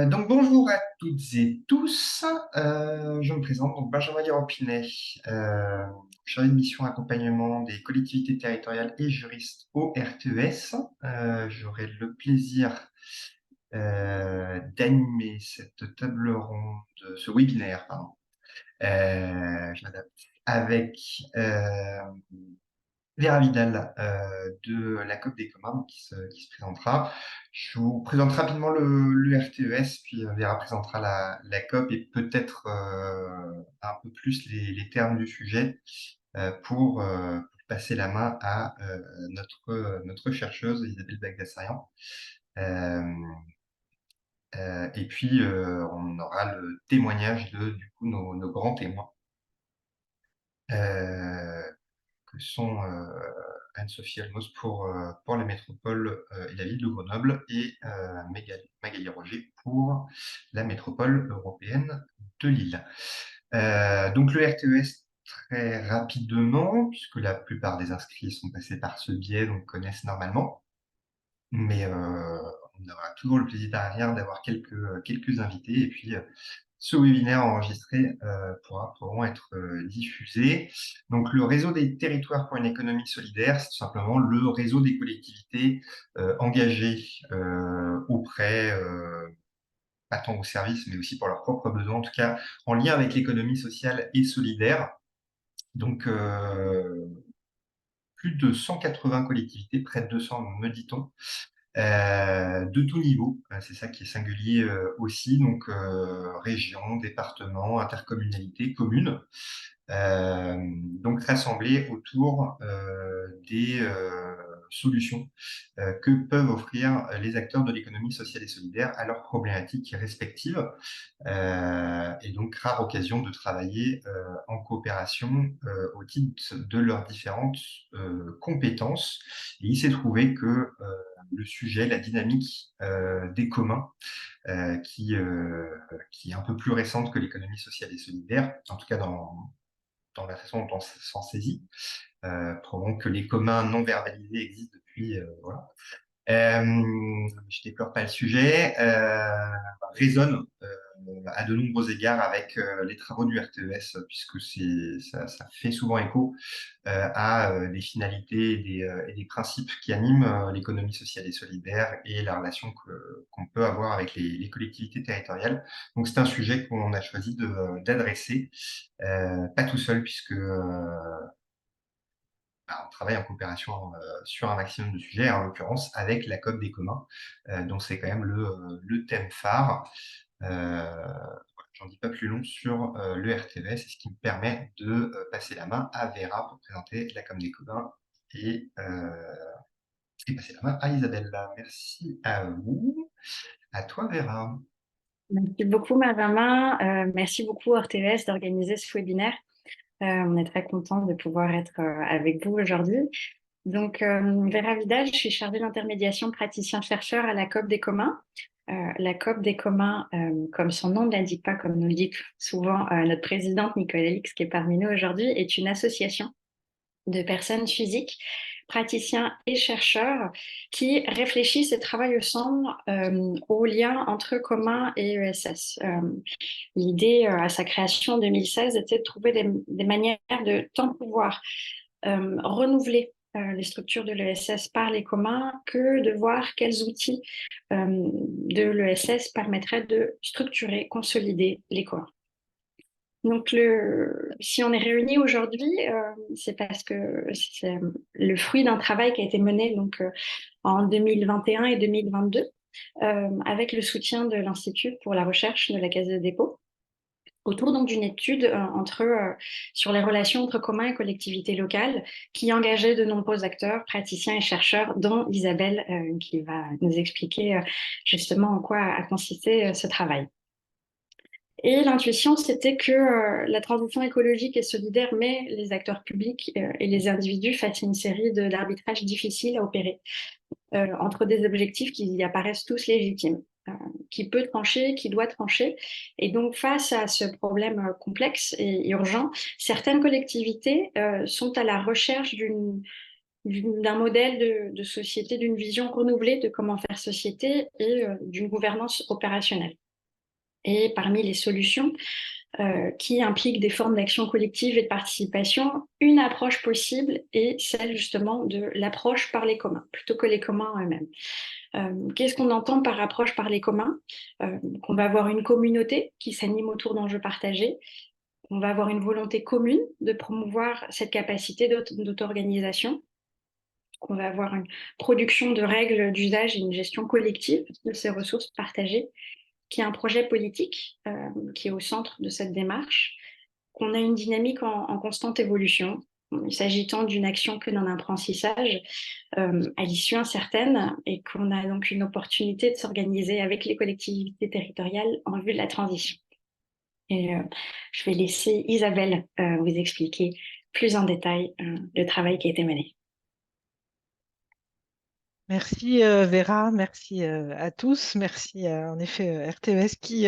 Donc bonjour à toutes et tous. Je me présente, donc Benjamin Liropinet, chargé de mission accompagnement des collectivités territoriales et juriste au RTES. J'aurai le plaisir d'animer cette table ronde, ce webinaire, pardon. Je m'adapte avec Vera Vidal de la COP des communs donc qui se présentera. Je vous présente rapidement le RTES, puis Vera présentera la COP et peut-être un peu plus les termes du sujet pour passer la main à notre chercheuse Isabelle Bagdasarian. Et puis, on aura le témoignage de du coup, nos grands témoins. Que sont Anne-Sophie Almos pour la métropole et la ville de Grenoble et Magali Roger pour la métropole européenne de Lille. Donc le RTES, très rapidement, puisque la plupart des inscrits sont passés par ce biais, donc connaissent normalement. Mais on aura toujours le plaisir derrière d'avoir quelques invités. Et puis, ce webinaire enregistré pourront être diffusés. Donc, le réseau des territoires pour une économie solidaire, c'est tout simplement le réseau des collectivités engagées auprès, pas tant au service, mais aussi pour leurs propres besoins, en tout cas en lien avec l'économie sociale et solidaire. Donc, plus de 180 collectivités, près de 200, me dit-on, de tout niveau. C'est ça qui est singulier aussi, donc région, département, intercommunalité, commune, donc rassemblés autour des solutions que peuvent offrir les acteurs de l'économie sociale et solidaire à leurs problématiques respectives. Et donc, rare occasion de travailler en coopération au titre de leurs différentes compétences. Et il s'est trouvé que le sujet, la dynamique des communs, qui est un peu plus récente que l'économie sociale et solidaire, en tout cas dans la façon dont on s'en saisit, probant que les communs non verbalisés existent depuis, voilà. Je déplore pas le sujet, résonne à de nombreux égards avec les travaux du RTES, puisque ça fait souvent écho à des finalités et des principes qui animent l'économie sociale et solidaire et la relation qu'on peut avoir avec les collectivités territoriales. Donc c'est un sujet qu'on a choisi d'adresser, pas tout seul, puisque on travaille en coopération sur un maximum de sujets, en l'occurrence avec la COP des communs, dont c'est quand même le thème phare. J'en dis pas plus long sur le RTES, c'est ce qui me permet de passer la main à Vera pour présenter la COP des communs et passer la main à Isabelle. Merci à vous. À toi, Vera. Merci beaucoup, Benjamin. Merci beaucoup, RTS, d'organiser ce webinaire. On est très content de pouvoir être avec vous aujourd'hui. Donc, Vera Vidal, je suis chargée d'intermédiation praticien-chercheur à la COP des communs. La COP des communs, comme son nom ne l'indique pas, comme nous le dit souvent notre présidente Nicole Alix, qui est parmi nous aujourd'hui, est une association de personnes physiques, praticiens et chercheurs qui réfléchissent et travaillent ensemble au lien entre communs et ESS. L'idée à sa création en 2016 était de trouver des manières de tant pouvoir renouveler les structures de l'ESS par les communs que de voir quels outils de l'ESS permettraient de structurer, consolider les communs. Donc, si on est réunis aujourd'hui, c'est parce que c'est le fruit d'un travail qui a été mené donc, en 2021 et 2022 avec le soutien de l'Institut pour la recherche de la Caisse des dépôts autour donc d'une étude sur les relations entre communs et collectivités locales qui engageait de nombreux acteurs, praticiens et chercheurs, dont Isabelle qui va nous expliquer justement en quoi a consisté ce travail. Et l'intuition, c'était que la transition écologique et solidaire met les acteurs publics et les individus face à une série d'arbitrages difficiles à opérer entre des objectifs qui apparaissent tous légitimes, qui peut trancher, qui doit trancher. Et donc, face à ce problème complexe et urgent, certaines collectivités sont à la recherche d'un modèle de société, d'une vision renouvelée de comment faire société et d'une gouvernance opérationnelle. Et parmi les solutions qui impliquent des formes d'action collective et de participation, une approche possible est celle justement de l'approche par les communs, plutôt que les communs eux-mêmes. Qu'est-ce qu'on entend par approche par les communs? Qu'on va avoir une communauté qui s'anime autour d'enjeux partagés, on va avoir une volonté commune de promouvoir cette capacité d'auto-organisation, qu'on va avoir une production de règles d'usage et une gestion collective de ces ressources partagées, qui est un projet politique qui est au centre de cette démarche, qu'on a une dynamique en constante évolution, il s'agit tant d'une action que d'un apprentissage à l'issue incertaine, et qu'on a donc une opportunité de s'organiser avec les collectivités territoriales en vue de la transition. Et je vais laisser Isabelle vous expliquer plus en détail le travail qui a été mené. Merci Vera, merci à tous, merci en effet RTES qui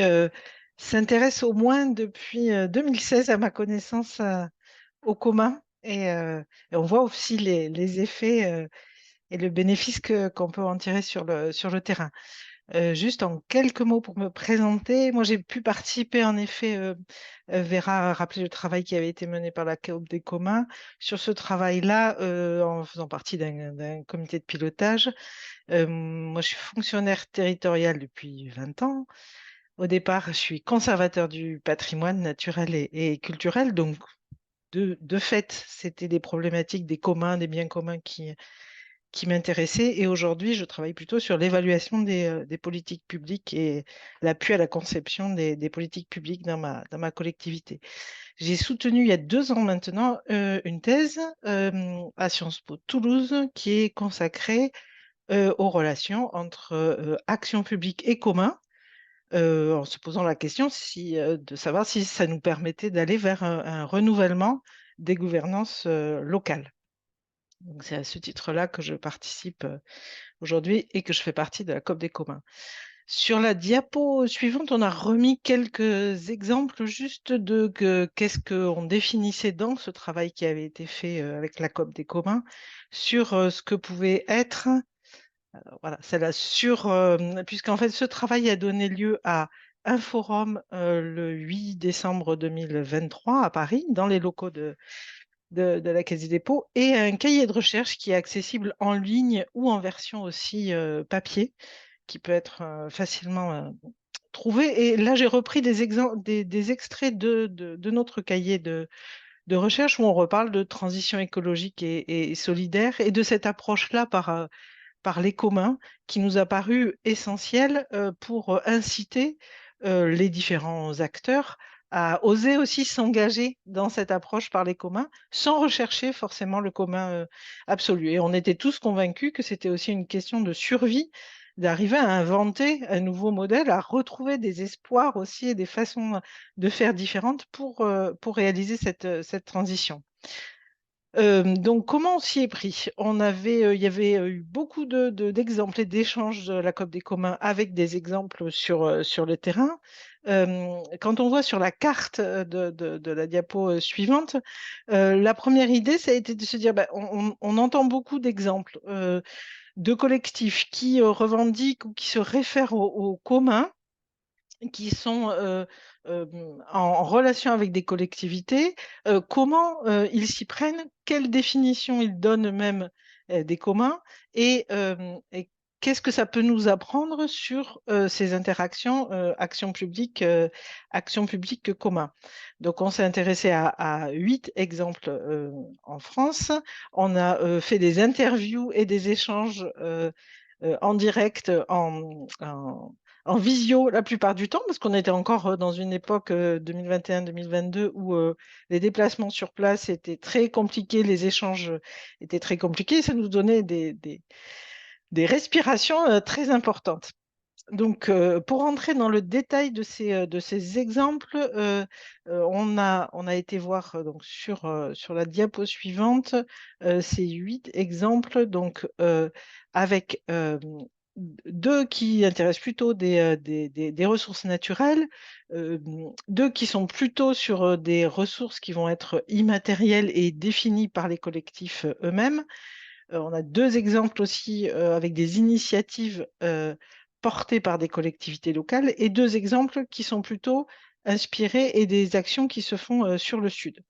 s'intéresse au moins depuis 2016 à ma connaissance au commun et on voit aussi les effets et le bénéfice qu'on peut en tirer sur le terrain. Juste en quelques mots pour me présenter, moi j'ai pu participer en effet, Vera a rappelé le travail qui avait été mené par la Coop des communs. Sur ce travail-là, en faisant partie d'un comité de pilotage, moi je suis fonctionnaire territorial depuis 20 ans. Au départ, je suis conservateur du patrimoine naturel et culturel, donc de fait, c'était des problématiques des communs, des biens communs qui m'intéressait. Et aujourd'hui, je travaille plutôt sur l'évaluation des politiques publiques et l'appui à la conception des politiques publiques dans ma collectivité. J'ai soutenu il y a 2 ans maintenant une thèse à Sciences Po Toulouse qui est consacrée aux relations entre action publique et commun, en se posant la question de savoir si ça nous permettait d'aller vers un renouvellement des gouvernances locales. Donc, c'est à ce titre-là que je participe aujourd'hui et que je fais partie de la COP des communs. Sur la diapo suivante, on a remis quelques exemples juste de qu'est-ce qu'on définissait dans ce travail qui avait été fait avec la COP des communs sur ce que pouvait être, voilà, celle-là, puisqu'en fait ce travail a donné lieu à un forum le 8 décembre 2023 à Paris, dans les locaux de la Caisse des dépôts, et un cahier de recherche qui est accessible en ligne ou en version aussi papier, qui peut être facilement trouvé. Et là, j'ai repris des extraits de notre cahier de recherche où on reparle de transition écologique et solidaire et de cette approche-là par les communs qui nous a paru essentielle pour inciter les différents acteurs à oser aussi s'engager dans cette approche par les communs sans rechercher forcément le commun absolu. Et on était tous convaincus que c'était aussi une question de survie d'arriver à inventer un nouveau modèle, à retrouver des espoirs aussi et des façons de faire différentes pour réaliser cette transition. Donc, comment on s'y est pris? Il y avait eu beaucoup d'exemples et d'échanges de la COP des communs avec des exemples sur le terrain. Quand on voit sur la carte de la diapo suivante, la première idée, ça a été de se dire, on entend beaucoup d'exemples de collectifs qui revendiquent ou qui se réfèrent au commun, qui sont en relation avec des collectivités, comment ils s'y prennent, quelle définition ils donnent même des communs et qu'est-ce que ça peut nous apprendre sur ces interactions action publique commun. Donc on s'est intéressé à 8 exemples en France. On a fait des interviews et des échanges en direct, en visio la plupart du temps, parce qu'on était encore dans une époque 2021-2022 où les déplacements sur place étaient très compliqués, les échanges étaient très compliqués, ça nous donnait des respirations très importantes. Donc, pour rentrer dans le détail de ces exemples, on a été voir donc sur la diapo suivante ces 8 exemples, donc avec 2 qui intéressent plutôt des ressources naturelles, 2 qui sont plutôt sur des ressources qui vont être immatérielles et définies par les collectifs eux-mêmes. On a 2 exemples aussi avec des initiatives portés par des collectivités locales, et 2 exemples qui sont plutôt inspirés et des actions qui se font sur le Sud.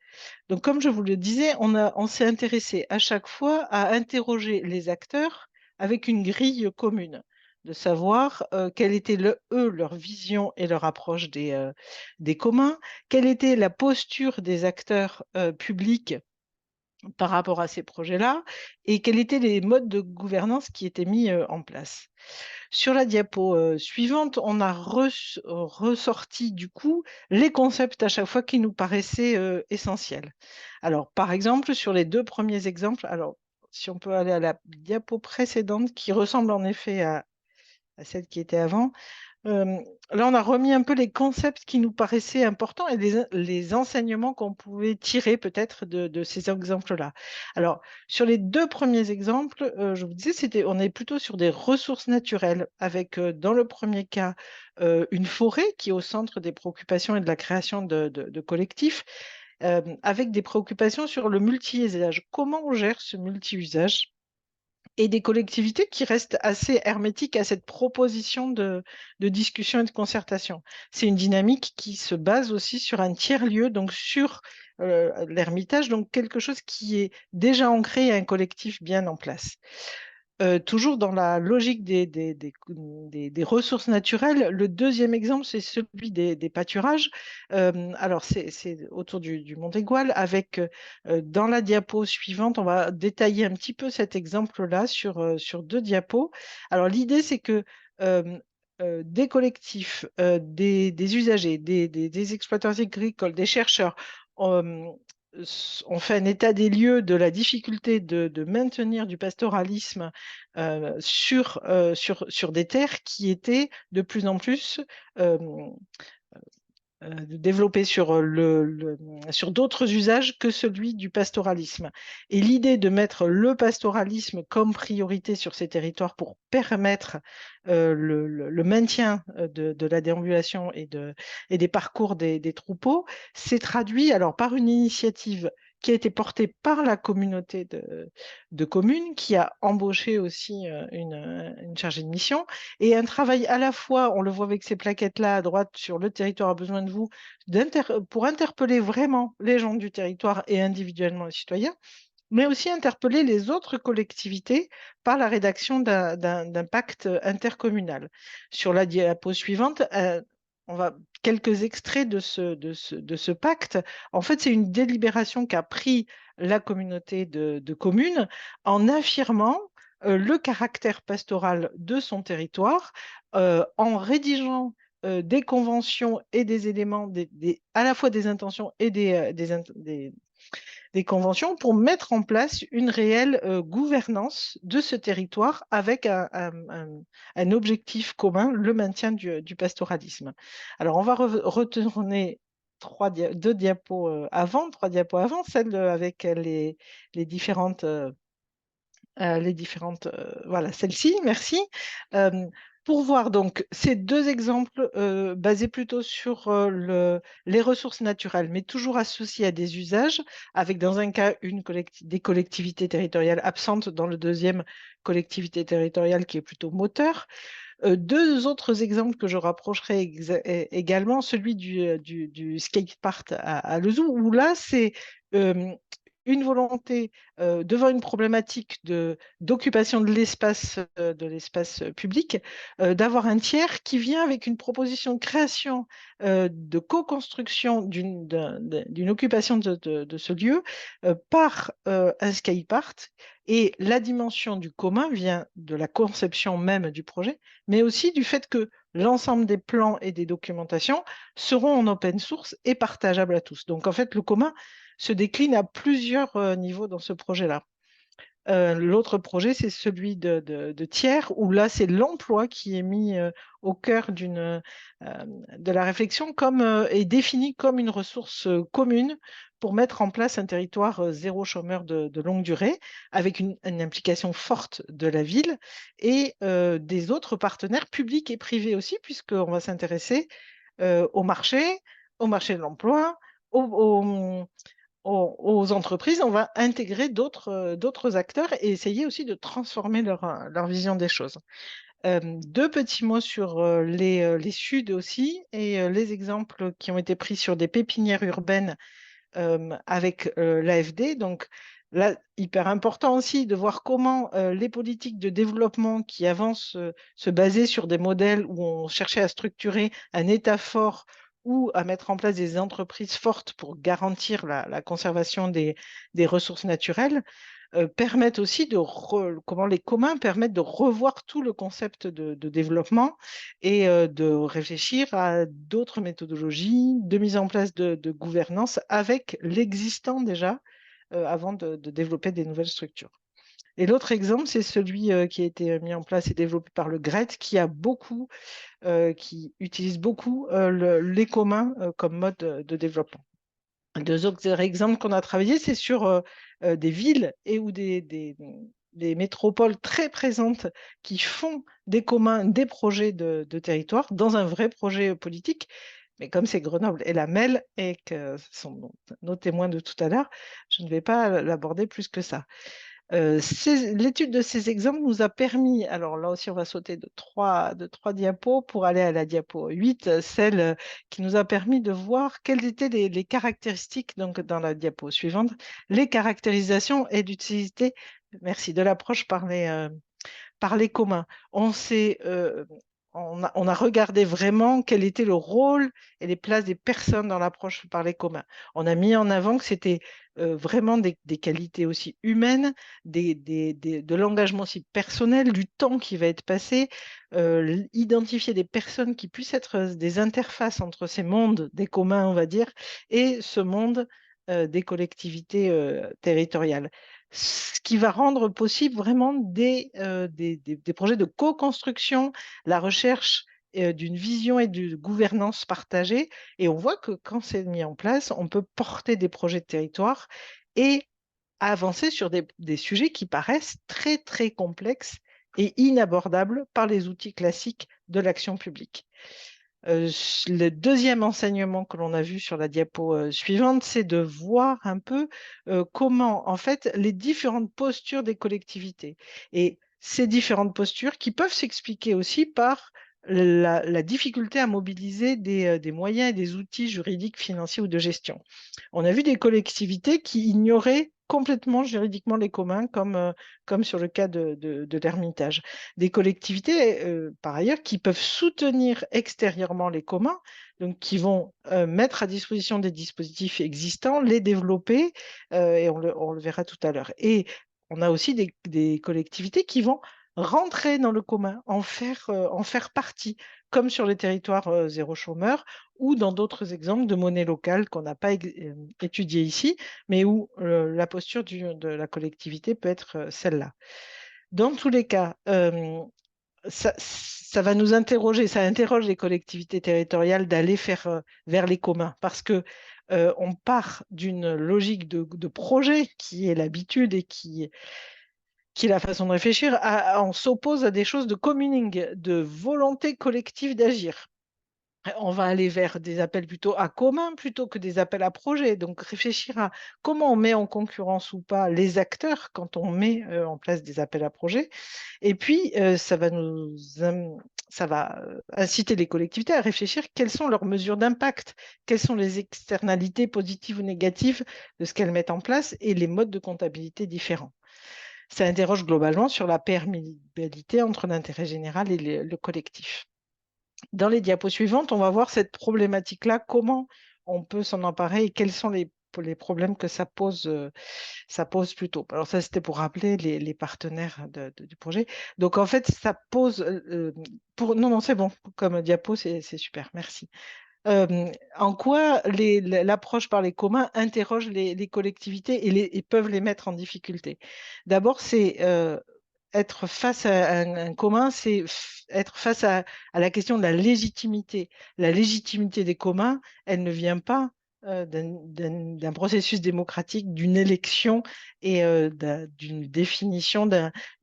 Donc, comme je vous le disais, on s'est intéressé à chaque fois à interroger les acteurs avec une grille commune, de savoir quelle était leur vision et leur approche des communs, quelle était la posture des acteurs publics par rapport à ces projets-là, et quels étaient les modes de gouvernance qui étaient mis en place. Sur la diapo suivante, on a ressorti du coup les concepts à chaque fois qui nous paraissaient essentiels. Alors, par exemple, sur les 2 premiers exemples, alors si on peut aller à la diapo précédente qui ressemble en effet à celle qui était avant, là, on a remis un peu les concepts qui nous paraissaient importants et les enseignements qu'on pouvait tirer peut-être de ces exemples-là. Alors, sur les 2 premiers exemples, je vous disais, on est plutôt sur des ressources naturelles avec, dans le premier cas, une forêt qui est au centre des préoccupations et de la création de collectifs, avec des préoccupations sur le multi-usage. Comment on gère ce multi-usage? Et des collectivités qui restent assez hermétiques à cette proposition de discussion et de concertation. C'est une dynamique qui se base aussi sur un tiers-lieu, donc sur l'Ermitage, donc quelque chose qui est déjà ancré et un collectif bien en place. Toujours dans la logique des ressources naturelles, le deuxième exemple, c'est celui des pâturages. Alors, c'est autour du Mont Aigoual, avec, dans la diapo suivante, on va détailler un petit peu cet exemple-là sur 2 diapos. Alors, l'idée, c'est que des collectifs, des usagers, des exploitants agricoles, des chercheurs, euh, on fait un état des lieux de la difficulté de maintenir du pastoralisme sur des terres qui étaient de plus en plus euh, développées sur d'autres usages que celui du pastoralisme. Et l'idée de mettre le pastoralisme comme priorité sur ces territoires pour permettre le maintien de la déambulation et des parcours des troupeaux s'est traduit alors par une initiative qui a été portée par la communauté de communes, qui a embauché aussi une chargée de mission, et un travail à la fois, on le voit avec ces plaquettes-là à droite, sur le territoire a besoin de vous, pour interpeller vraiment les gens du territoire et individuellement les citoyens, mais aussi interpeller les autres collectivités par la rédaction d'un pacte intercommunal. Sur la diapo suivante, on va quelques extraits de ce pacte. En fait, c'est une délibération qu'a pris la communauté de communes en affirmant le caractère pastoral de son territoire, en rédigeant des conventions et des éléments, à la fois des intentions et des conventions pour mettre en place une réelle gouvernance de ce territoire avec un objectif commun, le maintien du pastoralisme. Alors, on va retourner 3 diapos avant, celle avec voilà, celle-ci, merci. Euh, pour voir donc ces 2 exemples basés plutôt sur les ressources naturelles, mais toujours associés à des usages, avec dans un cas des collectivités territoriales absentes, dans le deuxième, collectivité territoriale qui est plutôt moteur. 2 autres exemples que je rapprocherai également, celui du skatepark à Lezou, où là, c'est euh, une volonté devant une problématique d'occupation de l'espace public, d'avoir un tiers qui vient avec une proposition de création de co-construction d'une occupation de ce lieu par un skatepark. Et la dimension du commun vient de la conception même du projet, mais aussi du fait que l'ensemble des plans et des documentations seront en open source et partageables à tous. Donc, en fait, le commun se décline à plusieurs niveaux dans ce projet-là. L'autre projet, c'est celui de tiers, où là, c'est l'emploi qui est mis au cœur de la réflexion et défini comme une ressource commune pour mettre en place un territoire zéro chômeur de longue durée, avec une implication forte de la ville et des autres partenaires publics et privés aussi, puisqu'on va s'intéresser au marché de l'emploi, aux entreprises, on va intégrer d'autres acteurs et essayer aussi de transformer leur vision des choses. Deux petits mots sur les Suds aussi et les exemples qui ont été pris sur des pépinières urbaines avec l'AFD. Donc là, hyper important aussi de voir comment les politiques de développement qui avancent se basaient sur des modèles où on cherchait à structurer un État fort ou à mettre en place des entreprises fortes pour garantir la conservation des ressources naturelles, permettent aussi comment les communs permettent de revoir tout le concept de développement et de réfléchir à d'autres méthodologies de mise en place de gouvernance avec l'existant déjà avant de développer des nouvelles structures. Et l'autre exemple, c'est celui qui a été mis en place et développé par le GRET, qui utilise beaucoup les communs comme mode de développement. Deux autres exemples qu'on a travaillé, c'est sur des villes et ou des métropoles très présentes qui font des communs, des projets de territoire dans un vrai projet politique. Mais comme c'est Grenoble et la MEL et que ce sont nos témoins de tout à l'heure, je ne vais pas l'aborder plus que ça. L'étude de ces exemples nous a permis, alors là aussi on va sauter de trois diapos pour aller à la diapo 8, celle qui nous a permis de voir quelles étaient les caractéristiques, donc dans la diapo suivante, les caractérisations et l'utilité, merci, de l'approche par les communs. On a regardé vraiment quel était le rôle et les places des personnes dans l'approche par les communs. On a mis en avant que c'était vraiment des qualités aussi humaines, de l'engagement aussi personnel, du temps qui va être passé, identifier des personnes qui puissent être des interfaces entre ces mondes des communs, on va dire, et ce monde des collectivités territoriales, ce qui va rendre possible vraiment des projets de co-construction, la recherche d'une vision et d'une gouvernance partagée. Et on voit que quand c'est mis en place, on peut porter des projets de territoire et avancer sur des sujets qui paraissent très, très complexes et inabordables par les outils classiques de l'action publique. Le deuxième enseignement que l'on a vu sur la diapo suivante, c'est de voir un peu comment, en fait, les différentes postures des collectivités et ces différentes postures qui peuvent s'expliquer aussi par la difficulté à mobiliser des moyens et des outils juridiques, financiers ou de gestion. On a vu des collectivités qui ignoraient complètement juridiquement les communs, comme sur le cas de l'Ermitage. Des collectivités, par ailleurs, qui peuvent soutenir extérieurement les communs, donc qui vont mettre à disposition des dispositifs existants, les développer, et on le verra tout à l'heure. Et on a aussi des collectivités qui vont rentrer dans le commun, en faire partie, comme sur les territoires zéro chômeur, ou dans d'autres exemples de monnaie locale qu'on n'a pas étudié ici, mais où la posture de la collectivité peut être celle-là. Dans tous les cas, ça va nous interroger, ça interroge les collectivités territoriales d'aller vers les communs, parce que on part d'une logique de projet qui est l'habitude et qui est la façon de réfléchir, on s'oppose à des choses de communing, de volonté collective d'agir. On va aller vers des appels plutôt à commun plutôt que des appels à projet. Donc, réfléchir à comment on met en concurrence ou pas les acteurs quand on met en place des appels à projet. Et puis, ça va inciter les collectivités à réfléchir quelles sont leurs mesures d'impact, quelles sont les externalités positives ou négatives de ce qu'elles mettent en place et les modes de comptabilité différents. Ça interroge globalement sur la perméabilité entre l'intérêt général et le collectif. Dans les diapos suivantes, on va voir cette problématique-là, comment on peut s'en emparer et quels sont les problèmes que ça pose plutôt. Alors ça, c'était pour rappeler les partenaires du projet. Donc en fait, ça pose... Non, c'est bon, comme diapo, c'est super, merci. En quoi l'approche par les communs interroge les collectivités et peuvent les mettre en difficulté. D'abord, c'est être face à un commun, c'est être face à la question de la légitimité. La légitimité des communs, elle ne vient pas d'un processus démocratique, d'une élection et d'une définition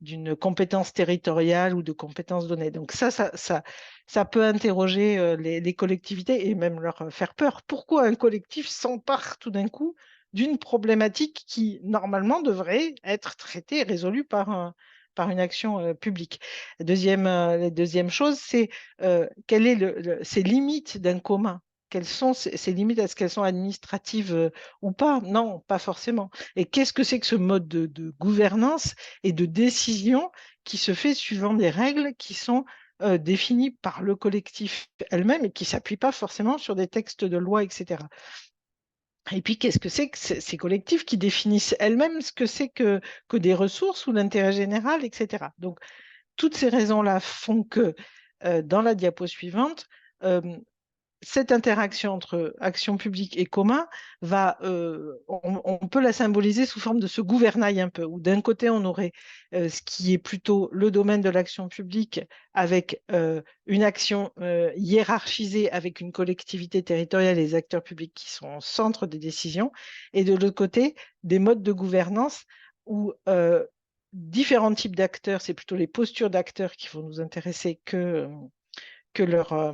d'une compétence territoriale ou de compétences données. Donc ça peut interroger les collectivités et même leur faire peur. Pourquoi un collectif s'empare tout d'un coup d'une problématique qui, normalement, devrait être traitée et résolue par par une action publique. La deuxième chose, c'est quel est ces limites d'un commun. Quelles sont ces limites? Est-ce qu'elles sont administratives ou pas? Non, pas forcément. Et qu'est-ce que c'est que ce mode de gouvernance et de décision qui se fait suivant des règles qui sont définies par le collectif elle-même et qui ne s'appuient pas forcément sur des textes de loi, etc. Et puis, qu'est-ce que c'est que ces collectifs qui définissent elles-mêmes ce que c'est que des ressources ou l'intérêt général, etc. Donc, toutes ces raisons-là font que dans la diapo suivante, euh, cette interaction entre action publique et commun on peut la symboliser sous forme de ce gouvernail un peu, où d'un côté, on aurait ce qui est plutôt le domaine de l'action publique avec une action hiérarchisée avec une collectivité territoriale et les acteurs publics qui sont au centre des décisions, et de l'autre côté, des modes de gouvernance où différents types d'acteurs, c'est plutôt les postures d'acteurs qui vont nous intéresser que leur, euh,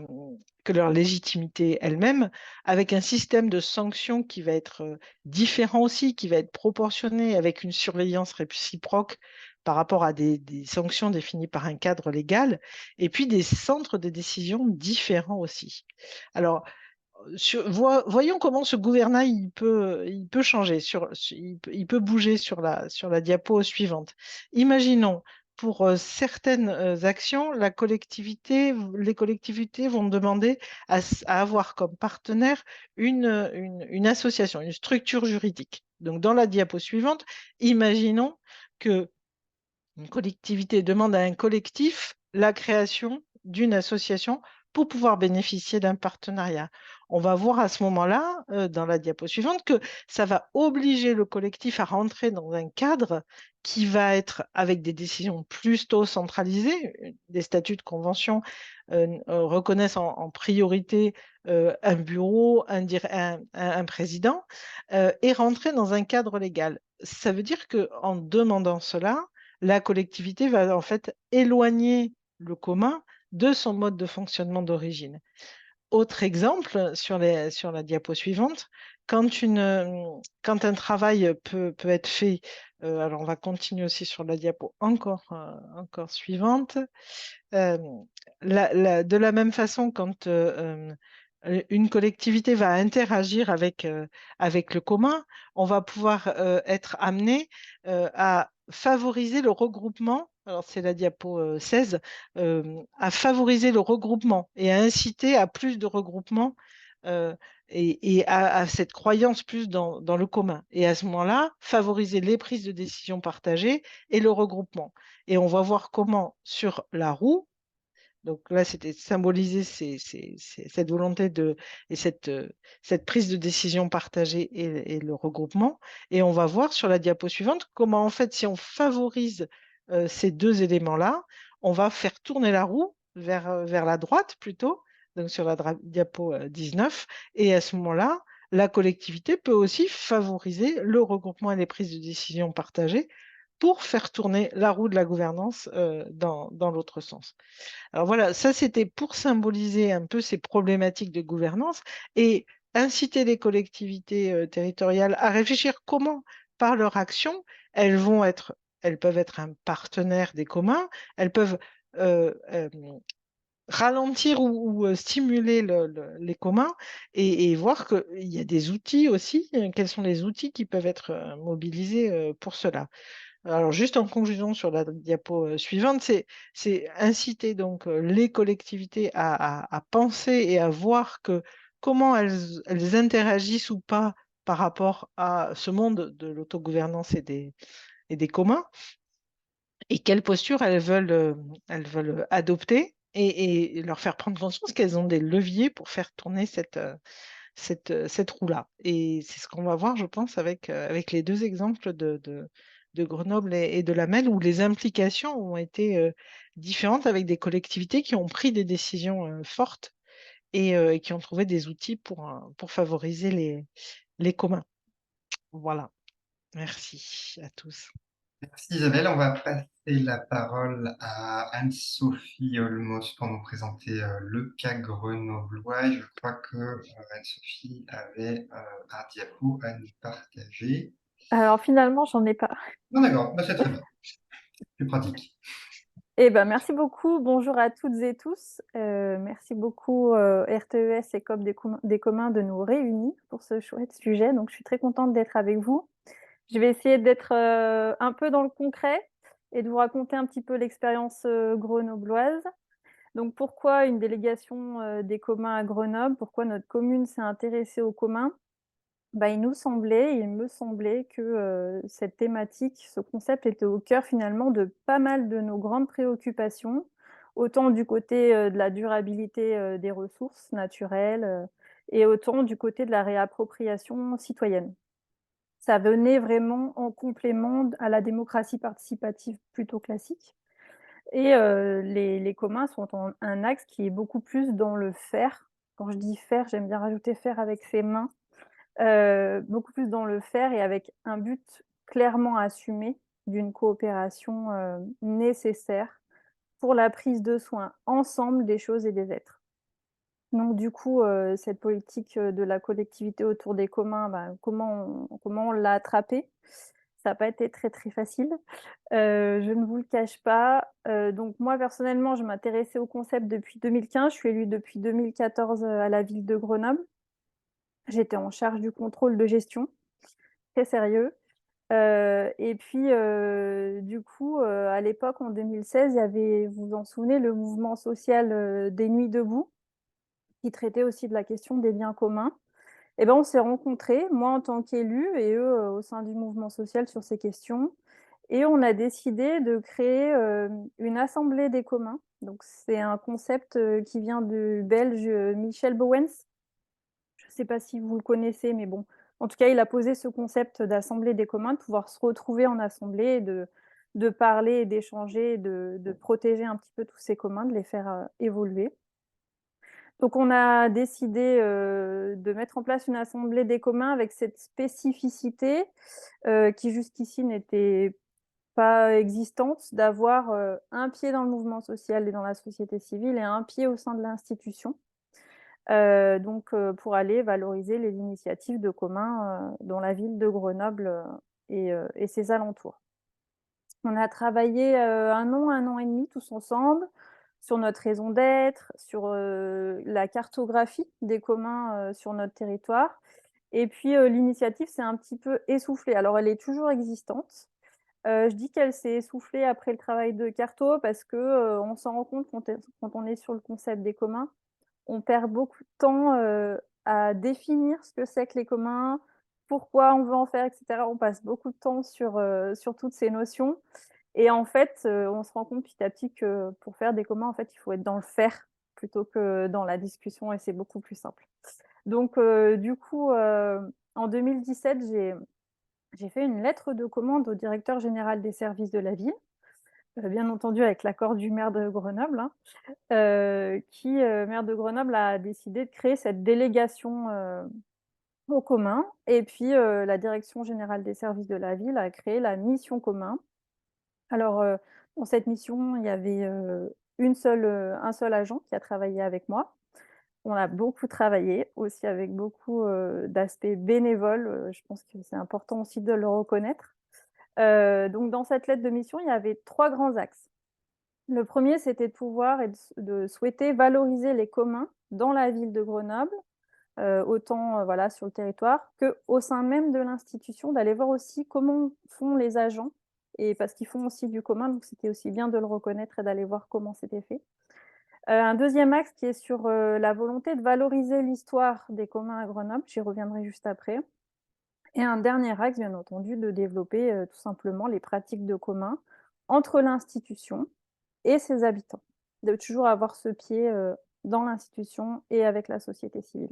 que leur légitimité elle-même, avec un système de sanctions qui va être différent aussi, qui va être proportionné, avec une surveillance réciproque par rapport à des sanctions définies par un cadre légal, et puis des centres de décision différents aussi. Alors, voyons comment ce gouvernail il peut changer, il peut bouger sur la diapo suivante. Imaginons, pour certaines actions, les collectivités vont demander à avoir comme partenaire une association, une structure juridique. Donc, dans la diapo suivante, imaginons que une collectivité demande à un collectif la création d'une association pour pouvoir bénéficier d'un partenariat. On va voir à ce moment-là, dans la diapo suivante, que ça va obliger le collectif à rentrer dans un cadre qui va être avec des décisions plutôt centralisées. Des statuts de convention reconnaissent en priorité un bureau, un président, et rentrer dans un cadre légal. Ça veut dire qu'en demandant cela, la collectivité va en fait éloigner le commun de son mode de fonctionnement d'origine. Autre exemple sur la diapo suivante, quand un travail peut être fait, alors on va continuer aussi sur la diapo encore suivante, euh, de la même façon, quand une collectivité va interagir avec le commun, on va pouvoir être amené à favoriser le regroupement. Alors, c'est la diapo 16, à favoriser le regroupement et à inciter à plus de regroupement et à cette croyance plus dans le commun. Et à ce moment-là, favoriser les prises de décision partagées et le regroupement. Et on va voir comment sur la roue, donc là, c'était symboliser cette volonté et cette prise de décision partagée et le regroupement. Et on va voir sur la diapo suivante comment, en fait, si on favorise ces deux éléments-là, on va faire tourner la roue vers la droite plutôt, donc sur la diapo 19. Et à ce moment-là, la collectivité peut aussi favoriser le regroupement et les prises de décision partagées pour faire tourner la roue de la gouvernance dans l'autre sens. Alors voilà, ça c'était pour symboliser un peu ces problématiques de gouvernance et inciter les collectivités territoriales à réfléchir comment, par leur action, elles peuvent être un partenaire des communs, elles peuvent euh, euh, ralentir ou stimuler les communs et voir qu'il y a des outils aussi, quels sont les outils qui peuvent être mobilisés pour cela. Alors, juste en conclusion sur la diapo suivante, c'est inciter donc les collectivités à penser et à voir comment elles interagissent ou pas par rapport à ce monde de l'autogouvernance et des communs, et quelle posture elles veulent adopter, et leur faire prendre conscience qu'elles ont des leviers pour faire tourner cette roue-là. Et c'est ce qu'on va voir, je pense, avec les deux exemples de Grenoble et de Lamel, où les implications ont été différentes avec des collectivités qui ont pris des décisions fortes et qui ont trouvé des outils pour favoriser les communs. Voilà. Merci à tous. Merci Isabelle. On va passer la parole à Anne-Sophie Olmos pour nous présenter le cas grenoblois. Je crois que Anne-Sophie avait un diapo à nous partager. Alors finalement, j'en ai pas. Non, d'accord, bah, c'est très bien. plus pratique. Eh ben, merci beaucoup. Bonjour à toutes et tous. Merci beaucoup RTES et COP des communs de nous réunir pour ce chouette sujet. Donc, je suis très contente d'être avec vous. Je vais essayer d'être un peu dans le concret et de vous raconter un petit peu l'expérience grenobloise. Donc, pourquoi une délégation des communs à Grenoble? Pourquoi notre commune s'est intéressée aux communs? Bah, il me semblait que cette thématique, ce concept était au cœur finalement de pas mal de nos grandes préoccupations, autant du côté de la durabilité des ressources naturelles et autant du côté de la réappropriation citoyenne. Ça venait vraiment en complément à la démocratie participative plutôt classique. Et les communs sont un axe qui est beaucoup plus dans le faire. Quand je dis faire, j'aime bien rajouter faire avec ses mains, beaucoup plus dans le faire et avec un but clairement assumé d'une coopération nécessaire pour la prise de soin ensemble des choses et des êtres. Donc du coup, cette politique de la collectivité autour des communs, ben, comment on l'a attrapée? Ça n'a pas été très, très facile. Je ne vous le cache pas. Donc moi, personnellement, je m'intéressais au concept depuis 2015. Je suis élue depuis 2014 à la ville de Grenoble. J'étais en charge du contrôle de gestion, très sérieux. Et puis, du coup, à l'époque, en 2016, il y avait, vous vous en souvenez, le mouvement social des Nuits debout, qui traitait aussi de la question des biens communs. Et ben, on s'est rencontrés, moi en tant qu'élue et eux au sein du mouvement social sur ces questions. Et on a décidé de créer une assemblée des communs. Donc, c'est un concept qui vient du belge Michel Bouwens. Je ne sais pas si vous le connaissez, mais bon, en tout cas, il a posé ce concept d'assemblée des communs, de pouvoir se retrouver en assemblée, et de parler et d'échanger, de protéger un petit peu tous ces communs, de les faire évoluer. Donc, on a décidé de mettre en place une assemblée des communs avec cette spécificité qui jusqu'ici n'était pas existante, d'avoir un pied dans le mouvement social et dans la société civile et un pied au sein de l'institution. Pour aller valoriser les initiatives de communs dans la ville de Grenoble et ses alentours. On a travaillé 1 an et demi tous ensemble sur notre raison d'être, sur la cartographie des communs sur notre territoire. Et puis l'initiative s'est un petit peu essoufflée. Alors elle est toujours existante. Je dis qu'elle s'est essoufflée après le travail de carto parce que on s'en rend compte quand on est sur le concept des communs. On perd beaucoup de temps à définir ce que c'est que les communs, pourquoi on veut en faire, et cetera. On passe beaucoup de temps sur toutes ces notions et en fait, on se rend compte petit à petit que pour faire des communs, en fait, il faut être dans le faire plutôt que dans la discussion et c'est beaucoup plus simple. Donc du coup, en 2017, j'ai fait une lettre de commande au directeur général des services de la ville, bien entendu avec l'accord du maire de Grenoble, hein. Maire de Grenoble, a décidé de créer cette délégation au commun. Et puis, la direction générale des services de la ville a créé la mission commun. Alors, dans cette mission, il y avait un seul agent qui a travaillé avec moi. On a beaucoup travaillé, aussi avec beaucoup d'aspects bénévoles. Je pense que c'est important aussi de le reconnaître. Donc, dans cette lettre de mission, il y avait 3 grands axes. Le premier, c'était de pouvoir et de souhaiter valoriser les communs dans la ville de Grenoble, autant voilà, sur le territoire qu'au sein même de l'institution, d'aller voir aussi comment font les agents, et parce qu'ils font aussi du commun, donc c'était aussi bien de le reconnaître et d'aller voir comment c'était fait. Un deuxième axe qui est sur la volonté de valoriser l'histoire des communs à Grenoble, j'y reviendrai juste après. Et un dernier axe, bien entendu, de développer tout simplement les pratiques de commun entre l'institution et ses habitants. De toujours avoir ce pied dans l'institution et avec la société civile.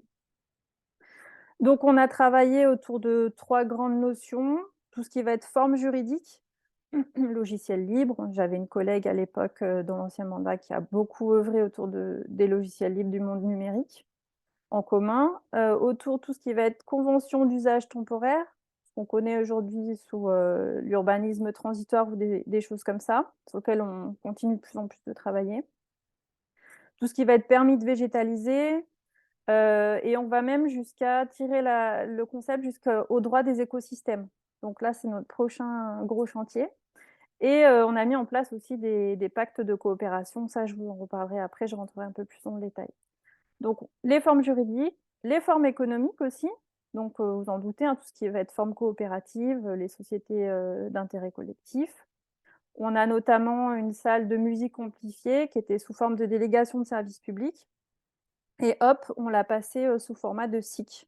Donc on a travaillé autour de 3 grandes notions, tout ce qui va être forme juridique, logiciel libre. J'avais une collègue à l'époque dans l'ancien mandat qui a beaucoup œuvré autour des logiciels libres du monde numérique en commun, autour tout ce qui va être convention d'usage temporaire, ce qu'on connaît aujourd'hui sous l'urbanisme transitoire ou des choses comme ça, sur lesquelles on continue de plus en plus de travailler. Tout ce qui va être permis de végétaliser, et on va même jusqu'à tirer le concept jusqu'au droit des écosystèmes. Donc là, c'est notre prochain gros chantier. Et on a mis en place aussi des pactes de coopération. Ça, je vous en reparlerai après, je rentrerai un peu plus dans le détail. Donc les formes juridiques, les formes économiques aussi. Donc vous en doutez, hein, tout ce qui va être forme coopérative, les sociétés d'intérêt collectif. On a notamment une salle de musique amplifiée qui était sous forme de délégation de service public. Et hop, on l'a passée sous format de SIC.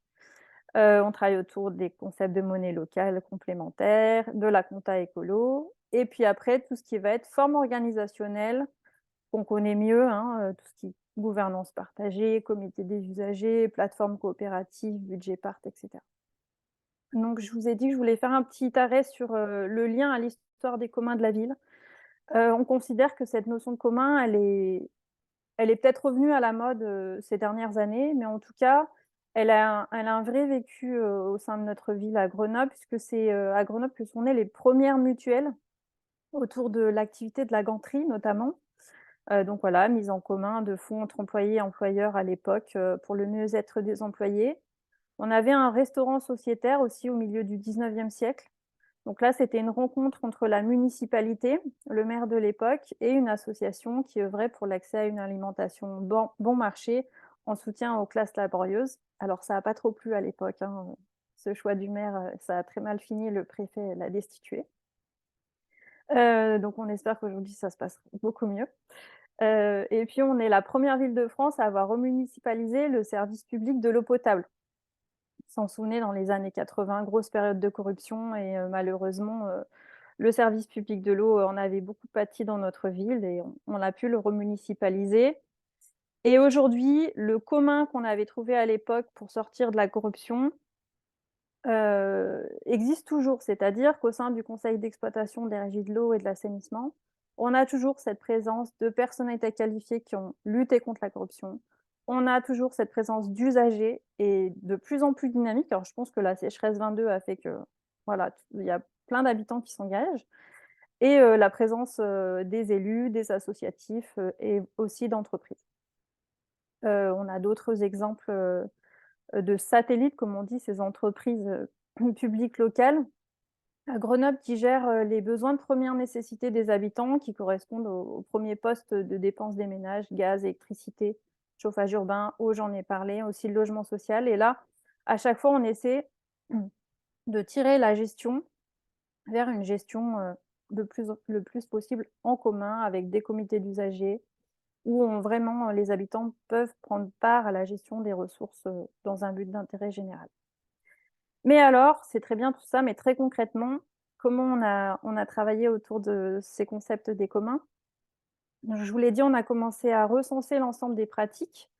On travaille autour des concepts de monnaie locale complémentaire, de la compta écolo, et puis après tout ce qui va être forme organisationnelle, qu'on connaît mieux, hein, tout ce qui est gouvernance partagée, comité des usagers, plateforme coopérative, budget part, et cetera. Donc je vous ai dit que je voulais faire un petit arrêt sur, le lien à l'histoire des communs de la ville. On considère que cette notion de commun, elle est peut-être revenue à la mode, ces dernières années, mais en tout cas, elle a un vrai vécu, au sein de notre ville à Grenoble, puisque c'est, à Grenoble que sont nées les premières mutuelles autour de l'activité de la ganterie notamment. Donc voilà, mise en commun de fonds entre employés et employeurs à l'époque, pour le mieux-être des employés. On avait un restaurant sociétaire aussi au milieu du 19e siècle. Donc là, c'était une rencontre entre la municipalité, le maire de l'époque et une association qui œuvrait pour l'accès à une alimentation bon marché en soutien aux classes laborieuses. Alors ça n'a pas trop plu à l'époque, hein, ce choix du maire, ça a très mal fini, le préfet l'a destitué. Donc on espère qu'aujourd'hui ça se passe beaucoup mieux. Et puis on est la première ville de France à avoir remunicipalisé le service public de l'eau potable. S'en souvenez, dans les années 80, grosse période de corruption et malheureusement, le service public de l'eau en avait beaucoup pâti dans notre ville et on a pu le remunicipaliser. Et aujourd'hui, le commun qu'on avait trouvé à l'époque pour sortir de la corruption, existe toujours. C'est-à-dire qu'au sein du conseil d'exploitation des régies de l'eau et de l'assainissement, on a toujours cette présence de personnalités qualifiées qui ont lutté contre la corruption. On a toujours cette présence d'usagers et de plus en plus dynamique. Alors je pense que la sécheresse 22 a fait que, voilà, il y a plein d'habitants qui s'engagent et la présence, des élus, des associatifs, et aussi d'entreprises. On a d'autres exemples, de satellites, comme on dit, ces entreprises, publiques locales à Grenoble qui gèrent, les besoins de première nécessité des habitants qui correspondent aux premiers postes de dépenses des ménages, gaz, électricité, chauffage urbain, eau, j'en ai parlé, aussi le logement social et là, à chaque fois, on essaie de tirer la gestion vers une gestion, le plus possible en commun avec des comités d'usagers où vraiment les habitants peuvent prendre part à la gestion des ressources, dans un but d'intérêt général. Mais alors, c'est très bien tout ça, mais très concrètement, comment on a travaillé autour de ces concepts des communs? Je vous l'ai dit, on a commencé à recenser l'ensemble des pratiques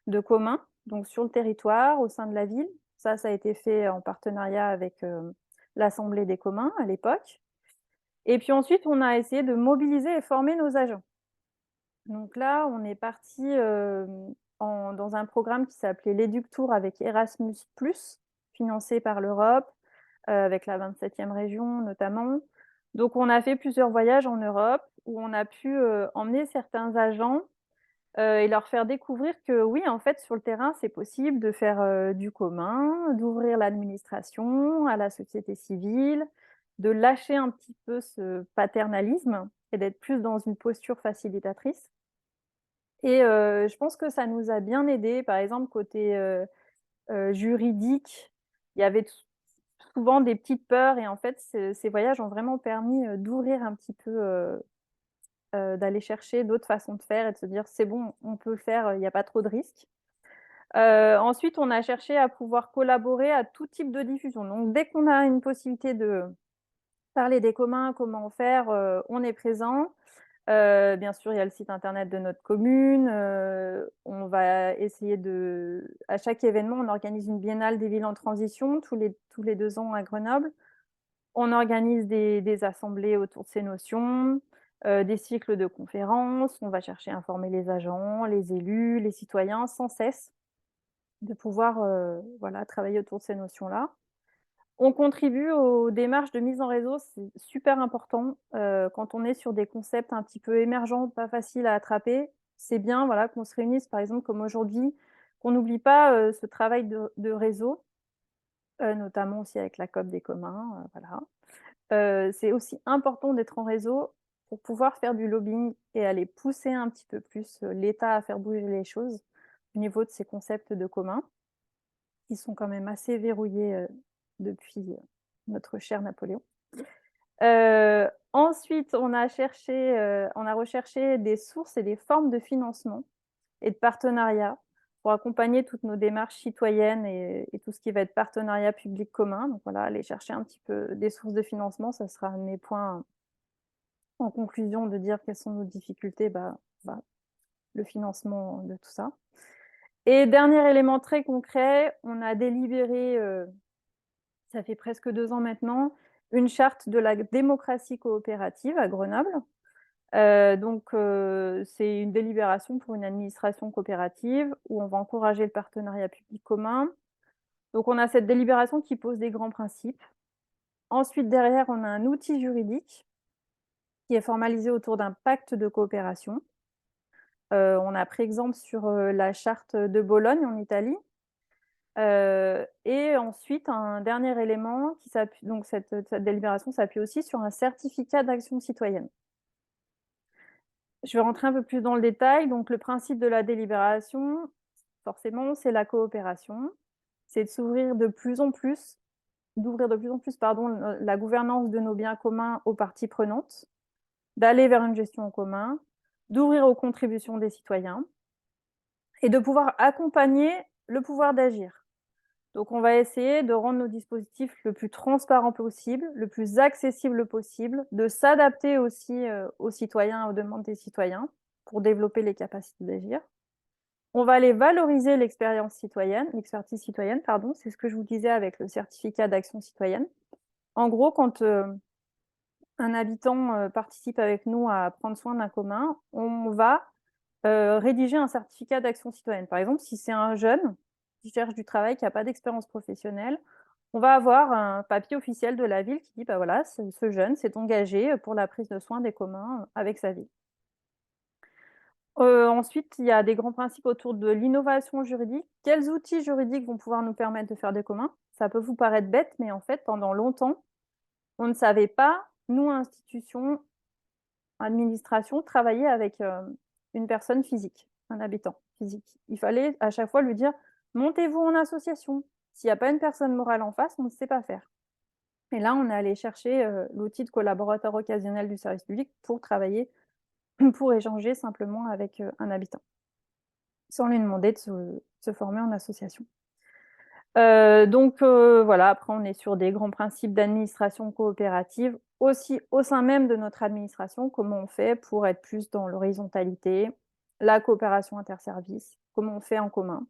de communs, donc sur le territoire, au sein de la ville. Ça a été fait en partenariat avec, l'Assemblée des communs à l'époque. Et puis ensuite, on a essayé de mobiliser et former nos agents. Donc là, on est parti, dans un programme qui s'appelait l'Éductour avec Erasmus+, financé par l'Europe, avec la 27e région notamment. Donc on a fait plusieurs voyages en Europe où on a pu, emmener certains agents, et leur faire découvrir que oui, en fait, sur le terrain, c'est possible de faire, du commun, d'ouvrir l'administration à la société civile, de lâcher un petit peu ce paternalisme et d'être plus dans une posture facilitatrice. Et je pense que ça nous a bien aidés. Par exemple, côté, juridique, il y avait souvent des petites peurs et en fait, ces voyages ont vraiment permis, d'ouvrir un petit peu, d'aller chercher d'autres façons de faire et de se dire: «C'est bon, on peut le faire, il y a pas trop de risques». Ensuite, on a cherché à pouvoir collaborer à tout type de diffusion. Donc dès qu'on a une possibilité de parler des communs, comment faire, on est présent. Bien sûr, il y a le site internet de notre commune, on va essayer à chaque événement, on organise une biennale des villes en transition tous les 2 ans à Grenoble. On organise des assemblées autour de ces notions, des cycles de conférences, on va chercher à informer les agents, les élus, les citoyens sans cesse, de pouvoir, voilà, travailler autour de ces notions-là. On contribue aux démarches de mise en réseau, c'est super important, quand on est sur des concepts un petit peu émergents, pas faciles à attraper. C'est bien, voilà, qu'on se réunisse, par exemple, comme aujourd'hui, qu'on n'oublie pas, ce travail de réseau, notamment aussi avec la COP des communs, voilà. C'est aussi important d'être en réseau pour pouvoir faire du lobbying et aller pousser un petit peu plus l'État à faire bouger les choses au niveau de ces concepts de commun, qui sont quand même assez verrouillés depuis notre cher Napoléon. Ensuite, on a recherché des sources et des formes de financement et de partenariat pour accompagner toutes nos démarches citoyennes et tout ce qui va être partenariat public commun. Donc voilà, aller chercher un petit peu des sources de financement, ça sera un de mes points en conclusion, de dire quelles sont nos difficultés, le financement de tout ça. Et dernier élément très concret, on a délibéré, ça fait presque 2 ans maintenant, une charte de la démocratie coopérative à Grenoble. C'est une délibération pour une administration coopérative où on va encourager le partenariat public commun. Donc on a cette délibération qui pose des grands principes. Ensuite, derrière, on a un outil juridique qui est formalisé autour d'un pacte de coopération. On a pris exemple sur la charte de Bologne en Italie. Et ensuite, un dernier élément qui s'appuie, donc cette délibération s'appuie aussi sur un certificat d'action citoyenne. Je vais rentrer un peu plus dans le détail. Donc, le principe de la délibération, forcément, c'est la coopération. C'est d'ouvrir de plus en plus, la gouvernance de nos biens communs aux parties prenantes, d'aller vers une gestion en commun, d'ouvrir aux contributions des citoyens et de pouvoir accompagner le pouvoir d'agir. Donc, on va essayer de rendre nos dispositifs le plus transparent possible, le plus accessible possible, de s'adapter aussi aux citoyens, aux demandes des citoyens pour développer les capacités d'agir. On va aller valoriser l'expertise citoyenne, c'est ce que je vous disais avec le certificat d'action citoyenne. En gros, quand un habitant participe avec nous à prendre soin d'un commun, on va rédiger un certificat d'action citoyenne. Par exemple, si c'est un jeune qui cherche du travail, qui n'a pas d'expérience professionnelle, on va avoir un papier officiel de la ville qui dit voilà, ce jeune s'est engagé pour la prise de soin des communs avec sa ville. Ensuite, il y a des grands principes autour de l'innovation juridique. Quels outils juridiques vont pouvoir nous permettre de faire des communs? Ça peut vous paraître bête, mais en fait, pendant longtemps, on ne savait pas, nous, institutions, administration, travailler avec une personne physique, un habitant physique. Il fallait à chaque fois lui dire « montez-vous en association ». S'il n'y a pas une personne morale en face, on ne sait pas faire. Et là, on est allé chercher l'outil de collaborateur occasionnel du service public pour travailler, pour échanger simplement avec un habitant, sans lui demander de se former en association. Voilà, après on est sur des grands principes d'administration coopérative, aussi au sein même de notre administration, comment on fait pour être plus dans l'horizontalité, la coopération interservices, comment on fait en commun.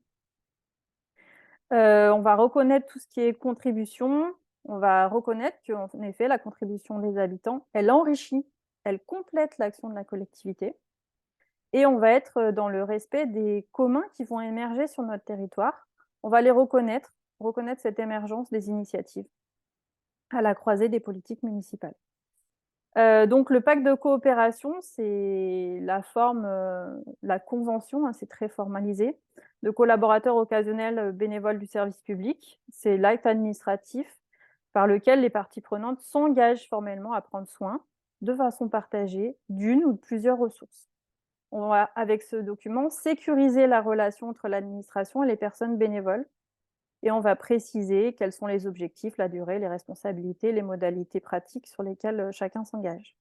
On va reconnaître tout ce qui est contribution, on va reconnaître qu'en effet, la contribution des habitants, elle enrichit, elle complète l'action de la collectivité, et on va être dans le respect des communs qui vont émerger sur notre territoire. On va les reconnaître cette émergence des initiatives à la croisée des politiques municipales. Donc le pacte de coopération, c'est la forme, la convention, c'est très formalisé, de collaborateurs occasionnels bénévoles du service public. C'est l'acte administratif par lequel les parties prenantes s'engagent formellement à prendre soin, de façon partagée, d'une ou de plusieurs ressources. On va, avec ce document, sécuriser la relation entre l'administration et les personnes bénévoles. Et on va préciser quels sont les objectifs, la durée, les responsabilités, les modalités pratiques sur lesquelles chacun s'engage.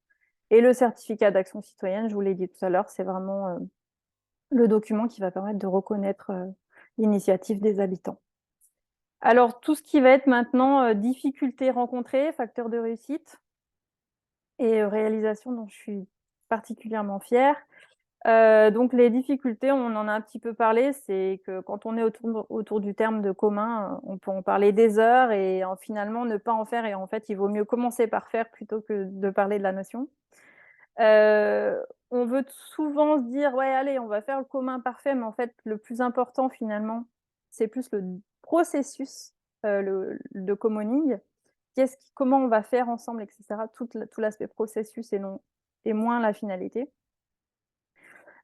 Et le certificat d'action citoyenne, je vous l'ai dit tout à l'heure, c'est vraiment le document qui va permettre de reconnaître l'initiative des habitants. Alors, tout ce qui va être maintenant difficultés rencontrées, facteurs de réussite et réalisation dont je suis particulièrement fière. Donc les difficultés, on en a un petit peu parlé, c'est que quand on est autour du terme de commun, on peut en parler des heures et finalement ne pas en faire, et en fait, il vaut mieux commencer par faire plutôt que de parler de la notion. On veut souvent se dire: «Ouais, allez, on va faire le commun parfait», mais en fait, le plus important finalement, c'est plus le processus, de commoning. Comment on va faire ensemble et cetera, tout l'aspect processus et moins la finalité.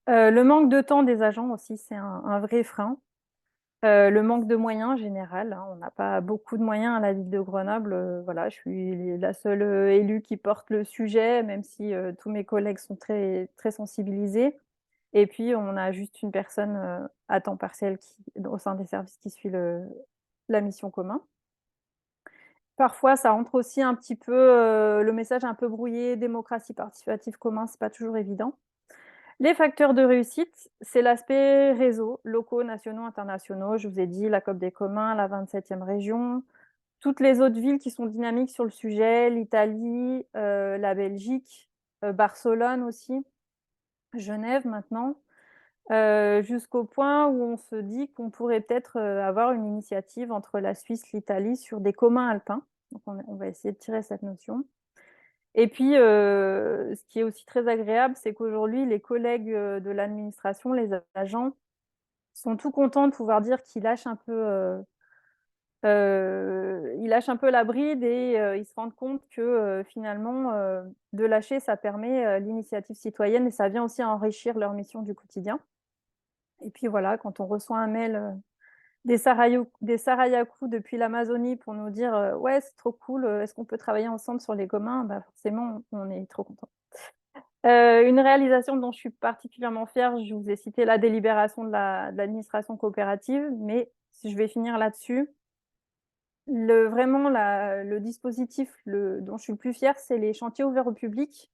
Le manque de temps des agents aussi, c'est un vrai frein. Le manque de moyens en général, hein, on n'a pas beaucoup de moyens à la ville de Grenoble. Voilà, je suis la seule élue qui porte le sujet, même si tous mes collègues sont très, très sensibilisés. Et puis, on a juste une personne à temps partiel au sein des services qui suit la mission commun. Parfois, ça entre aussi un petit peu le message un peu brouillé, démocratie participative commun, c'est pas toujours évident. Les facteurs de réussite, c'est l'aspect réseau, locaux, nationaux, internationaux. Je vous ai dit la COP des communs, la 27e région, toutes les autres villes qui sont dynamiques sur le sujet, l'Italie, la Belgique, Barcelone aussi, Genève maintenant, jusqu'au point où on se dit qu'on pourrait peut-être avoir une initiative entre la Suisse, l'Italie sur des communs alpins. Donc on va essayer de tirer cette notion. Et puis, ce qui est aussi très agréable, c'est qu'aujourd'hui, les collègues de l'administration, les agents, sont tout contents de pouvoir dire qu'ils lâchent un peu, ils lâchent un peu la bride et ils se rendent compte que finalement, de lâcher, ça permet l'initiative citoyenne et ça vient aussi enrichir leur mission du quotidien. Et puis voilà, quand on reçoit un mail des Sarayaku depuis l'Amazonie pour nous dire ouais, c'est trop cool, est-ce qu'on peut travailler ensemble sur les communs? Bah, forcément, on est trop content. Une réalisation dont je suis particulièrement fière, je vous ai cité la délibération de l'administration coopérative, mais si je vais finir là-dessus, vraiment le dispositif dont je suis le plus fière, c'est les chantiers ouverts au public,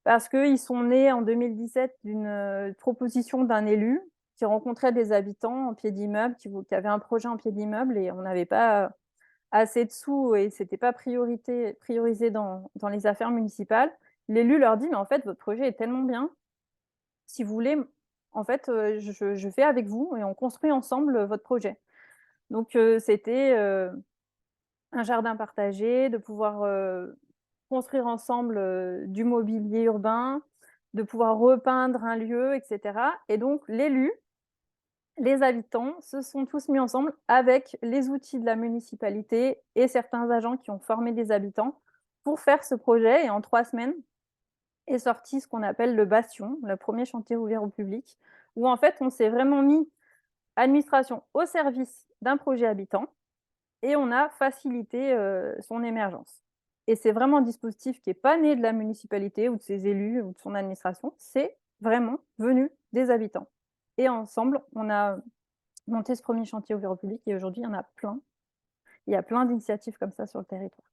parce qu'ils sont nés en 2017 d'une proposition d'un élu qui rencontrait des habitants en pied d'immeuble, qui avaient un projet en pied d'immeuble et on n'avait pas assez de sous et c'était pas priorisé dans les affaires municipales. L'élu leur dit: «Mais en fait, votre projet est tellement bien, si vous voulez, en fait, je fais avec vous et on construit ensemble votre projet». Donc c'était un jardin partagé, de pouvoir construire ensemble du mobilier urbain, de pouvoir repeindre un lieu, et cetera. Et donc l'élu, les habitants se sont tous mis ensemble avec les outils de la municipalité et certains agents qui ont formé des habitants pour faire ce projet. Et en 3 semaines est sorti ce qu'on appelle le Bastion, le premier chantier ouvert au public, où en fait on s'est vraiment mis administration au service d'un projet habitant et on a facilité son émergence. Et c'est vraiment un dispositif qui n'est pas né de la municipalité ou de ses élus ou de son administration, c'est vraiment venu des habitants. Et ensemble, on a monté ce premier chantier ouvert au public et aujourd'hui, il y en a plein. Il y a plein d'initiatives comme ça sur le territoire.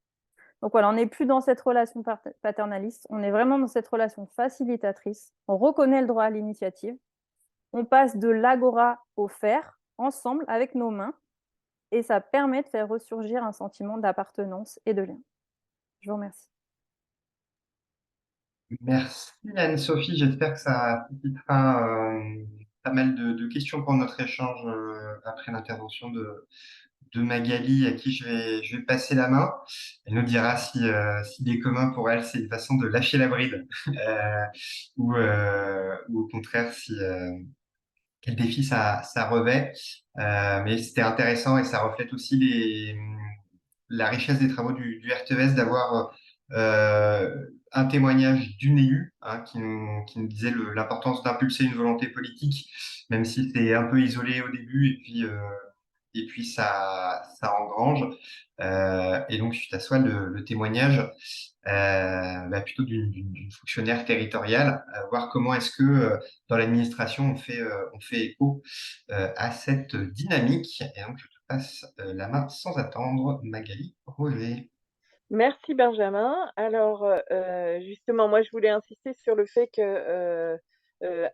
Donc voilà, on n'est plus dans cette relation paternaliste, on est vraiment dans cette relation facilitatrice. On reconnaît le droit à l'initiative. On passe de l'agora au faire, ensemble, avec nos mains, et ça permet de faire ressurgir un sentiment d'appartenance et de lien. Je vous remercie. Merci Anne-Sophie, j'espère que ça suscitera pas mal de questions pour notre échange après l'intervention de Magali, à qui je vais passer la main. Elle nous dira si des communs pour elle, c'est une façon de lâcher la bride ou au contraire quel défi ça revêt. Mais c'était intéressant et ça reflète aussi la richesse des travaux du RTES d'avoir un témoignage d'une élue qui nous disait l'importance d'impulser une volonté politique, même si c'était un peu isolé au début et puis ça engrange. Et donc, suite à ça, le témoignage plutôt d'une fonctionnaire territoriale, voir comment est-ce que dans l'administration on fait écho à cette dynamique. Et donc, je te passe la main sans attendre, Magali Roger. Merci Benjamin. Alors, justement, moi, je voulais insister sur le fait que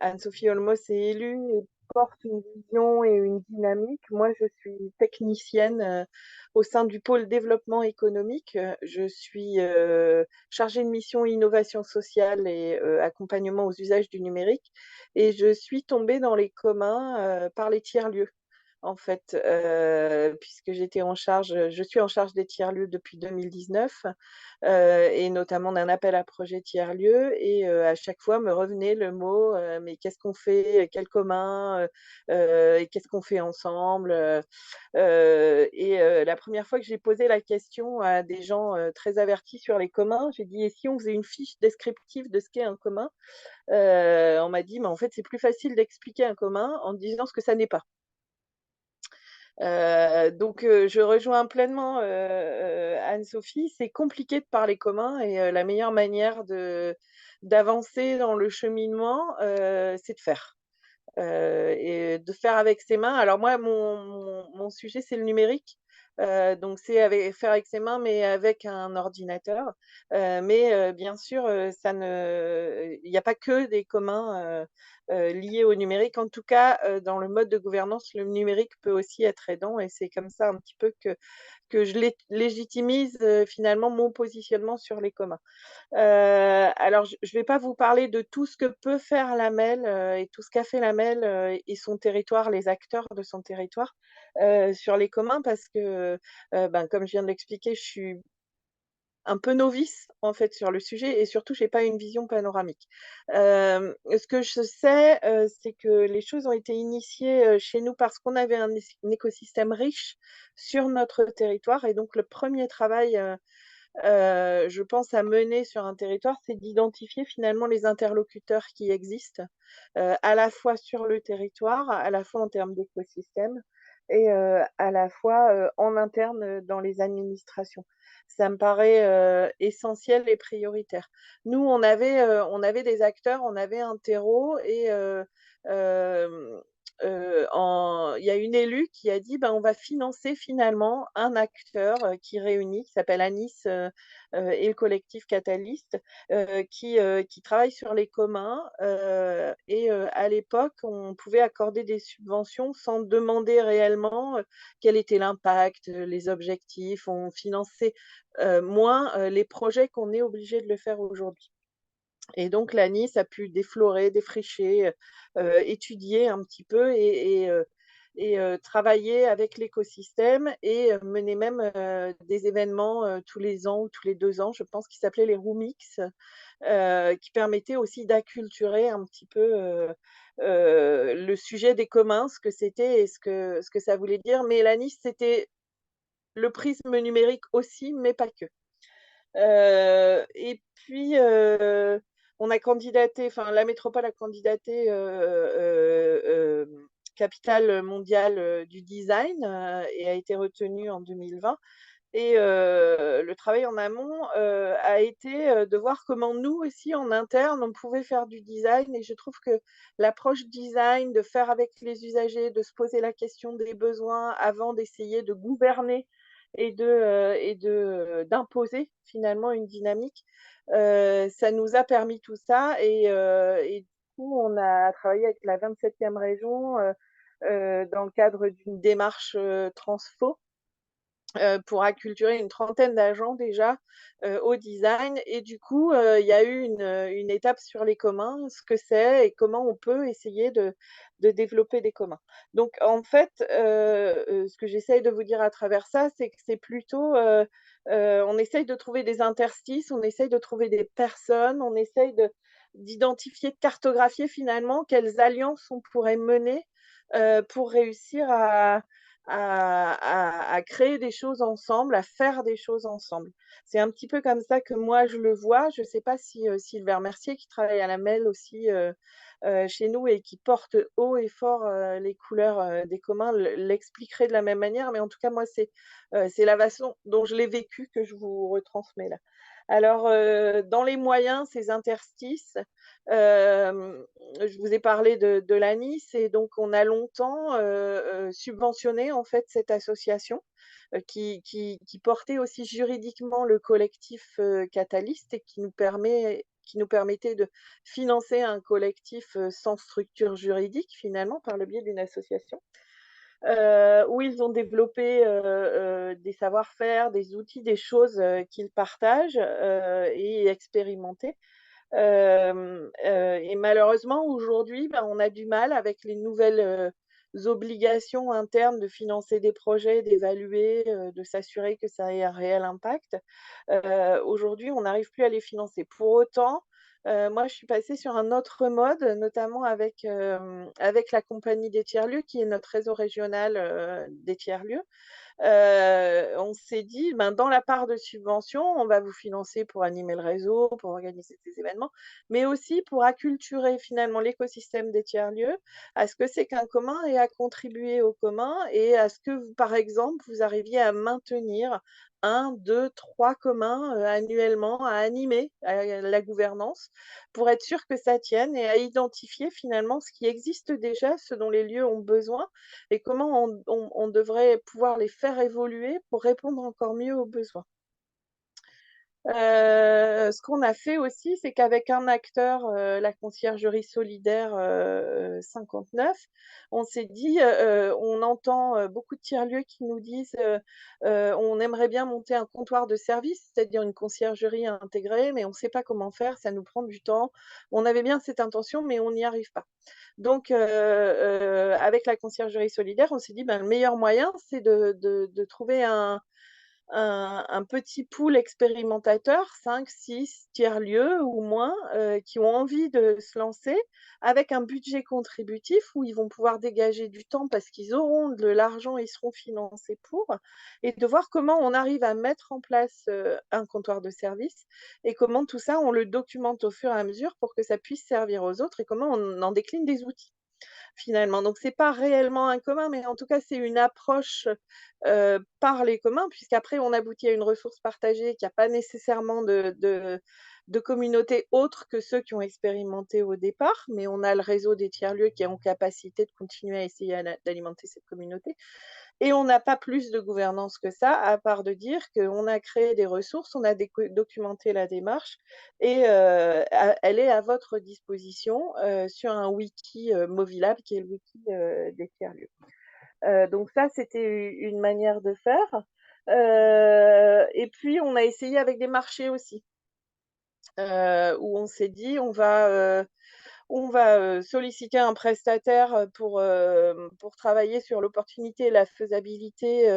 Anne-Sophie Olmos est élue et porte une vision et une dynamique. Moi, je suis technicienne au sein du pôle développement économique. Je suis chargée de mission innovation sociale et accompagnement aux usages du numérique. Et je suis tombée dans les communs par les tiers-lieux. En fait, puisque je suis en charge des tiers-lieux depuis 2019 et notamment d'un appel à projet tiers-lieux et à chaque fois me revenait le mot mais qu'est-ce qu'on fait? Quel commun? Et qu'est-ce qu'on fait ensemble? La première fois que j'ai posé la question à des gens très avertis sur les communs, j'ai dit: «Et si on faisait une fiche descriptive de ce qu'est un commun?» On m'a dit: «Mais en fait, c'est plus facile d'expliquer un commun en disant ce que ça n'est pas». Donc je rejoins pleinement, Anne-Sophie. C'est compliqué de parler commun et la meilleure manière d'avancer dans le cheminement, c'est de faire. Et de faire avec ses mains. Alors moi, mon sujet, c'est le numérique, donc c'est faire avec ses mains, mais avec un ordinateur. Mais bien sûr, il n'y a pas que des communs, liés au numérique. En tout cas, dans le mode de gouvernance, le numérique peut aussi être aidant et c'est comme ça un petit peu que je légitimise, finalement mon positionnement sur les communs. Alors je vais pas vous parler de tout ce que peut faire la MEL, et tout ce qu'a fait la MEL, et son territoire, les acteurs de son territoire, sur les communs parce que, ben, comme je viens de l'expliquer, je suis un peu novice, en fait, sur le sujet et surtout j'ai pas une vision panoramique. Ce que je sais, c'est que les choses ont été initiées, chez nous parce qu'on avait un écosystème riche sur notre territoire et donc le premier travail, je pense à mener sur un territoire, c'est d'identifier finalement les interlocuteurs qui existent, à la fois sur le territoire, à la fois en termes d'écosystème et à la fois, en interne, dans les administrations. Ça me paraît, essentiel et prioritaire. Nous, on avait des acteurs, on avait un terreau et hem, il y a une élue qui a dit: «Ben, on va financer finalement un acteur, qui réunit, qui s'appelle Anis, et le collectif Catalyst, qui travaille sur les communs, et à l'époque, on pouvait accorder des subventions sans demander réellement, quel était l'impact, les objectifs. On finançait, moins, les projets qu'on est obligé de le faire aujourd'hui et donc l'ANIS a pu déflorer, défricher, étudier un petit peu et travailler avec l'écosystème et mener même, des événements, tous les ans ou tous les 2 ans, je pense, qui s'appelaient les Roomix, qui permettaient aussi d'acculturer un petit peu, le sujet des communs, ce que c'était et ce que ça voulait dire. Mais l'ANIS, c'était le prisme numérique aussi, mais pas que. Et puis, on a candidaté, enfin la métropole a candidaté, capitale mondiale, du design, et a été retenue en 2020 et le travail en amont, a été, de voir comment nous aussi en interne, on pouvait faire du design et je trouve que l'approche design, de faire avec les usagers, de se poser la question des besoins avant d'essayer de gouverner d'imposer finalement une dynamique, ça nous a permis tout ça et du coup, on a travaillé avec la 27e région, dans le cadre d'une démarche, transfo pour acculturer une trentaine d'agents déjà, au design et du coup, il y a eu une étape sur les communs, ce que c'est et comment on peut essayer de développer des communs. Donc en fait, ce que j'essaye de vous dire à travers ça, c'est que c'est plutôt, on essaye de trouver des interstices, on essaye de trouver des personnes, on essaye d'identifier, de cartographier finalement quelles alliances on pourrait mener, pour réussir à créer des choses ensemble, à faire des choses ensemble. C'est un petit peu comme ça que moi je le vois. Je ne sais pas si, Sylvain Mercier qui travaille à la MEL aussi, chez nous et qui porte haut et fort, les couleurs, des communs l'expliquerait de la même manière, mais en tout cas moi c'est la façon dont je l'ai vécu que je vous retransmets là. Alors, dans les moyens, ces interstices, je vous ai parlé de l'ANIS et donc on a longtemps, subventionné en fait cette association, qui portait aussi juridiquement le collectif, Catalyst et qui nous permettait de financer un collectif, sans structure juridique finalement par le biais d'une association, où ils ont développé, des savoir-faire, des outils, des choses, qu'ils partagent, et expérimenté. Et malheureusement aujourd'hui, ben, on a du mal avec les nouvelles, obligations internes de financer des projets, d'évaluer, de s'assurer que ça ait un réel impact. Aujourd'hui, on n'arrive plus à les financer. Pour autant, moi je suis passée sur un autre mode, notamment avec la compagnie des tiers-lieux qui est notre réseau régional, des tiers-lieux. on s'est dit, ben, dans la part de subvention, on va vous financer pour animer le réseau, pour organiser des événements, mais aussi pour acculturer finalement l'écosystème des tiers-lieux à ce que c'est qu'un commun et à contribuer au commun et à ce que, par exemple, vous arriviez à maintenir 1, 2, 3 communs annuellement à animer la gouvernance pour être sûr que ça tienne et à identifier finalement ce qui existe déjà, ce dont les lieux ont besoin et comment on devrait pouvoir les faire évoluer pour répondre encore mieux aux besoins. Ce qu'on a fait aussi, c'est qu'avec un acteur, la conciergerie solidaire 59, on s'est dit, on entend beaucoup de tiers-lieux qui nous disent, on aimerait bien monter un comptoir de service, c'est-à-dire une conciergerie intégrée, mais on ne sait pas comment faire, ça nous prend du temps. On avait bien cette intention, mais on n'y arrive pas. Donc, avec la conciergerie solidaire, on s'est dit, ben, le meilleur moyen, c'est de trouver un petit pool expérimentateur, 5, 6 tiers-lieux ou moins, qui ont envie de se lancer avec un budget contributif où ils vont pouvoir dégager du temps parce qu'ils auront de l'argent, ils seront financés pour, et de voir comment on arrive à mettre en place un comptoir de service et comment tout ça, on le documente au fur et à mesure pour que ça puisse servir aux autres et comment on en décline des outils finalement. Donc, c'est pas réellement un commun, mais en tout cas, c'est une approche par les communs, puisqu'après, on aboutit à une ressource partagée qui n'a pas nécessairement de communauté autre que ceux qui ont expérimenté au départ, mais on a le réseau des tiers-lieux qui est en capacité de continuer à essayer d'alimenter cette communauté. Et on n'a pas plus de gouvernance que ça, à part de dire qu'on a créé des ressources, on a documenté la démarche et elle est à votre disposition sur un wiki Movilab, qui est le wiki des tiers-lieux. Donc ça, c'était une manière de faire. Et puis, on a essayé avec des marchés aussi, où on s'est dit, on va solliciter un prestataire pour travailler sur l'opportunité et la faisabilité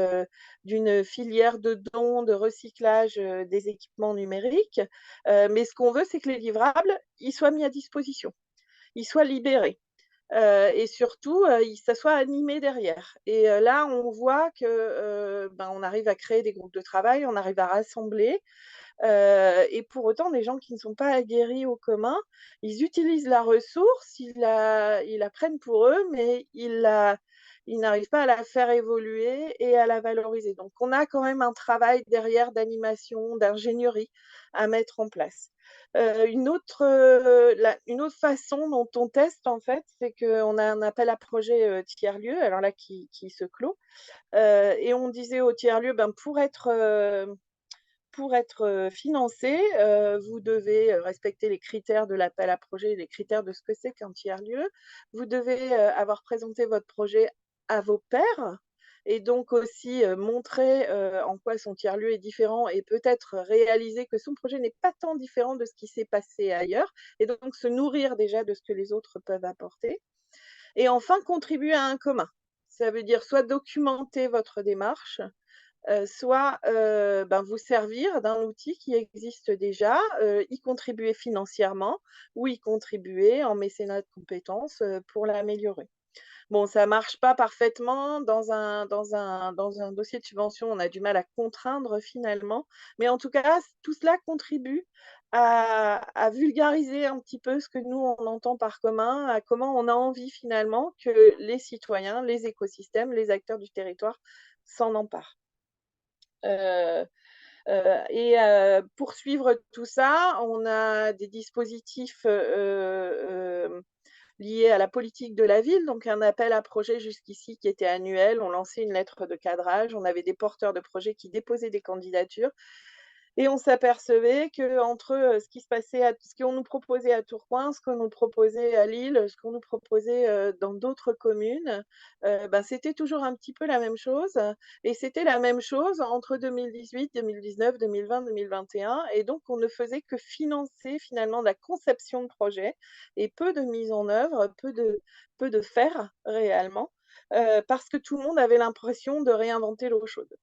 d'une filière de dons, de recyclage des équipements numériques. Mais ce qu'on veut, c'est que les livrables, ils soient mis à disposition, ils soient libérés. Et surtout, ça soit animé derrière. Et là, on voit que ben, on arrive à créer des groupes de travail, on arrive à rassembler. Et pour autant, des gens qui ne sont pas aguerris au commun, ils utilisent la ressource, ils la prennent pour eux, mais ils n'arrivent pas à la faire évoluer et à la valoriser. Donc, on a quand même un travail derrière d'animation, d'ingénierie à mettre en place. Une autre façon dont on teste, en fait, c'est qu'on a un appel à projet tiers-lieu, alors là, qui se clôt. Et on disait aux tiers-lieux, ben, pour être financé, vous devez respecter les critères de l'appel à projet, les critères de ce que c'est qu'un tiers-lieu. Vous devez avoir présenté votre projet à vos pairs et donc aussi montrer en quoi son tiers-lieu est différent et peut-être réaliser que son projet n'est pas tant différent de ce qui s'est passé ailleurs et donc se nourrir déjà de ce que les autres peuvent apporter. Et enfin, contribuer à un commun. Ça veut dire soit documenter votre démarche, soit ben, vous servir d'un outil qui existe déjà, y contribuer financièrement ou y contribuer en mécénat de compétences pour l'améliorer. Bon, ça ne marche pas parfaitement dans un dossier de subvention, on a du mal à contraindre finalement, mais en tout cas, tout cela contribue à vulgariser un petit peu ce que nous, on entend par commun, à comment on a envie finalement que les citoyens, les écosystèmes, les acteurs du territoire s'en emparent. Et pour suivre tout ça, on a des dispositifs liés à la politique de la ville, donc un appel à projet jusqu'ici qui était annuel. On lançait une lettre de cadrage, on avait des porteurs de projets qui déposaient des candidatures. Et on s'apercevait qu'entre ce qui se passait, ce qu'on nous proposait à Tourcoing, ce qu'on nous proposait à Lille, ce qu'on nous proposait dans d'autres communes, ben, c'était toujours un petit peu la même chose. Et c'était la même chose entre 2018, 2019, 2020, 2021. Et donc, on ne faisait que financer finalement la conception de projet et peu de mise en œuvre, peu de faire réellement, parce que tout le monde avait l'impression de réinventer l'eau chaude.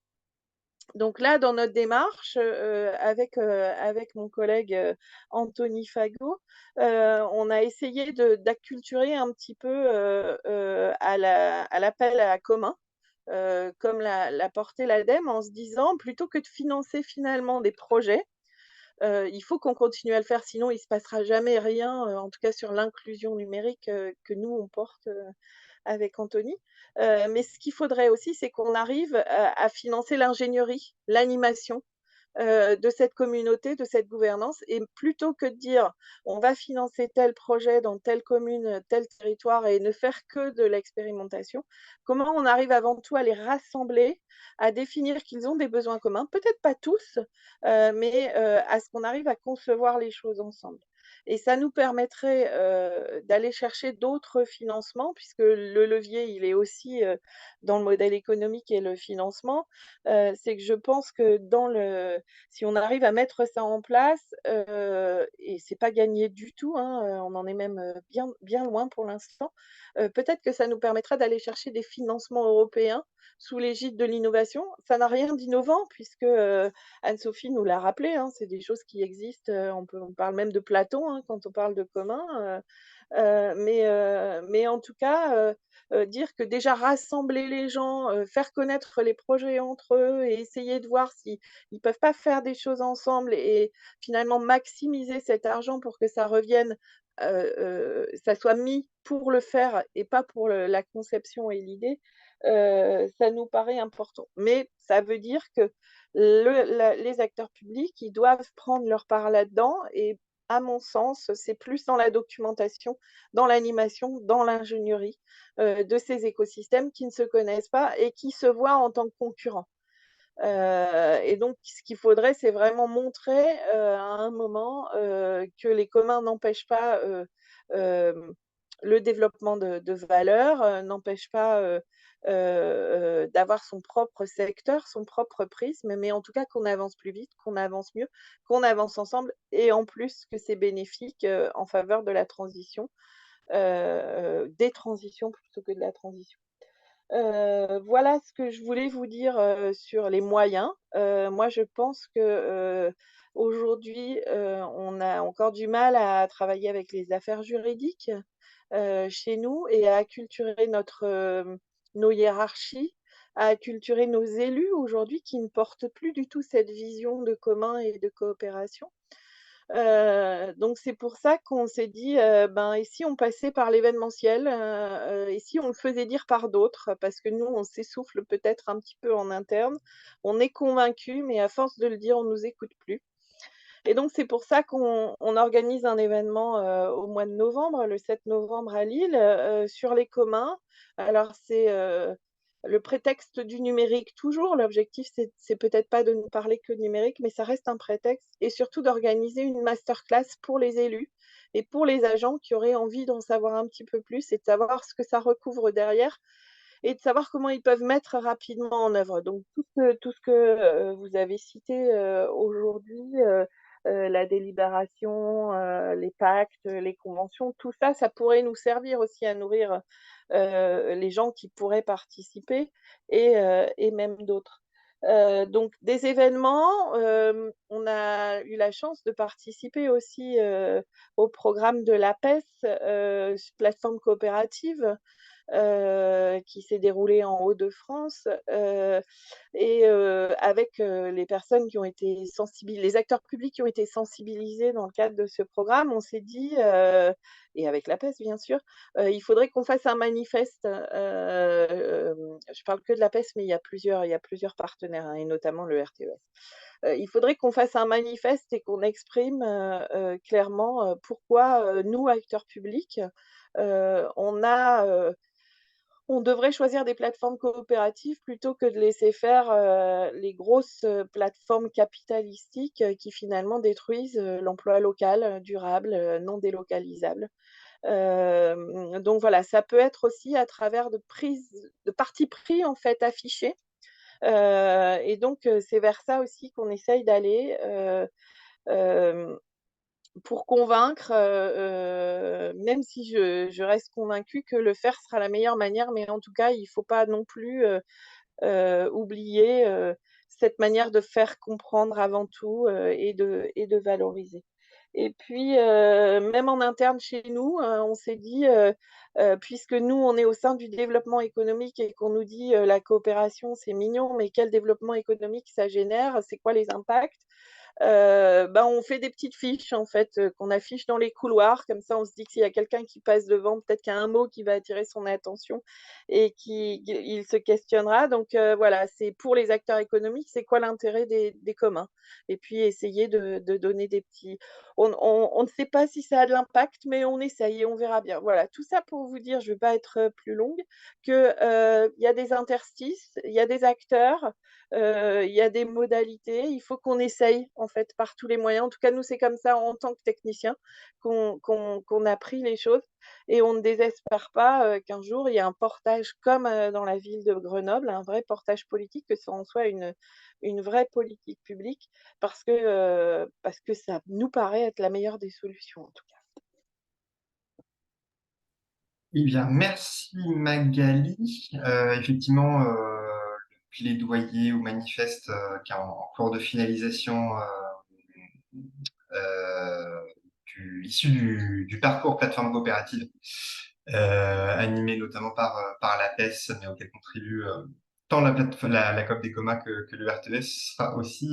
Donc là, dans notre démarche, avec mon collègue Anthony Fagot, on a essayé d'acculturer un petit peu à l'appel à commun comme l'a porté l'ADEME, en se disant plutôt que de financer finalement des projets, il faut qu'on continue à le faire, sinon il se passera jamais rien, en tout cas sur l'inclusion numérique, que nous on porte, avec Anthony. Mais ce qu'il faudrait aussi, c'est qu'on arrive à financer l'ingénierie, l'animation, de cette communauté, de cette gouvernance, et plutôt que de dire on va financer tel projet dans telle commune, tel territoire et ne faire que de l'expérimentation, comment on arrive avant tout à les rassembler, à définir qu'ils ont des besoins communs, peut-être pas tous, mais à ce qu'on arrive à concevoir les choses ensemble. Et ça nous permettrait d'aller chercher d'autres financements, puisque le levier, il est aussi dans le modèle économique et le financement. C'est que je pense que si on arrive à mettre ça en place, et c'est pas gagné du tout, hein, on en est même bien, bien loin pour l'instant, peut-être que ça nous permettra d'aller chercher des financements européens sous l'égide de l'innovation. Ça n'a rien d'innovant puisque Anne-Sophie nous l'a rappelé, hein, c'est des choses qui existent. On parle même de Platon, hein, quand on parle de commun. Mais en tout cas, dire que déjà rassembler les gens, faire connaître les projets entre eux et essayer de voir s'ils ne peuvent pas faire des choses ensemble et finalement maximiser cet argent pour que ça revienne, ça soit mis pour le faire et pas pour la conception et l'idée, ça nous paraît important. Mais ça veut dire que les acteurs publics, ils doivent prendre leur part là-dedans et à mon sens, c'est plus dans la documentation, dans l'animation, dans l'ingénierie de ces écosystèmes qui ne se connaissent pas et qui se voient en tant que concurrents. Et donc, ce qu'il faudrait, c'est vraiment montrer à un moment que les communs n'empêchent pas le développement de valeurs, n'empêchent pas d'avoir son propre secteur, son propre prisme, mais en tout cas qu'on avance plus vite, qu'on avance mieux, qu'on avance ensemble, et en plus que c'est bénéfique en faveur de la transition, des transitions plutôt que de la transition. Voilà ce que je voulais vous dire sur les moyens. Moi, je pense que aujourd'hui, on a encore du mal à travailler avec les affaires juridiques chez nous et à acculturer nos hiérarchies, à acculturer nos élus aujourd'hui qui ne portent plus du tout cette vision de commun et de coopération. Donc c'est pour ça qu'on s'est dit, ben, et si on passait par l'événementiel, et si on le faisait dire par d'autres? Parce que nous, on s'essouffle peut-être un petit peu en interne. On est convaincus, mais à force de le dire, on nous écoute plus. Et donc c'est pour ça qu'on organise un événement, au mois de novembre, le 7 novembre à Lille, sur les communs. Alors c'est, le prétexte du numérique toujours. L'objectif, c'est peut-être pas de ne parler que de numérique, mais ça reste un prétexte, et surtout d'organiser une masterclass pour les élus et pour les agents qui auraient envie d'en savoir un petit peu plus et de savoir ce que ça recouvre derrière et de savoir comment ils peuvent mettre rapidement en œuvre. Donc tout ce que vous avez cité aujourd'hui, la délibération, les pactes, les conventions, tout ça, ça pourrait nous servir aussi à nourrir les gens qui pourraient participer et même d'autres. Donc des événements, on a eu la chance de participer aussi au programme de l'APES, plateforme coopérative, qui s'est déroulé en Hauts-de-France, et avec les personnes qui ont été sensibilisées, les acteurs publics qui ont été sensibilisés dans le cadre de ce programme, on s'est dit, et avec la PES bien sûr, il faudrait qu'on fasse un manifeste. Je parle que de la PES, mais il y a plusieurs partenaires, hein, et notamment le RTES. Il faudrait qu'on fasse un manifeste et qu'on exprime clairement pourquoi nous, acteurs publics, on devrait choisir des plateformes coopératives plutôt que de laisser faire les grosses plateformes capitalistiques qui finalement détruisent l'emploi local, durable, non délocalisable. Donc voilà, ça peut être aussi à travers de partis pris en fait affichés. Et donc c'est vers ça aussi qu'on essaye d'aller. Pour convaincre, même si je reste convaincue que le faire sera la meilleure manière, mais en tout cas, il ne faut pas non plus, oublier, cette manière de faire comprendre avant tout, et de valoriser. Et puis, même en interne chez nous, on s'est dit, puisque nous, on est au sein du développement économique et qu'on nous dit, la coopération, c'est mignon, mais quel développement économique ça génère? C'est quoi les impacts? On fait des petites fiches en fait, qu'on affiche dans les couloirs. Comme ça, on se dit que s'il y a quelqu'un qui passe devant, peut-être qu'il y a un mot qui va attirer son attention et il se questionnera. Donc voilà, c'est pour les acteurs économiques, c'est quoi l'intérêt des communs? Et puis essayer de donner des petits on ne sait pas si ça a de l'impact, mais on essaye et on verra bien. Voilà, tout ça pour vous dire, je ne vais pas être, plus longue, que, il y a des interstices, il y a des acteurs, il y a des modalités. Il faut qu'on essaye, en fait, par tous les moyens. En tout cas, nous, c'est comme ça, en tant que techniciens, qu'on a pris les choses et on ne désespère pas, qu'un jour, il y ait un portage comme, dans la ville de Grenoble, un vrai portage politique, que ça en soit une vraie politique publique parce que ça nous paraît être la meilleure des solutions, en tout cas. Eh bien, merci Magali. Effectivement, le plaidoyer ou manifeste qui est en cours de finalisation issu du parcours plateforme coopérative, animé notamment par la PES, mais auquel contribue tant la COP des Comas que le RTS, sera aussi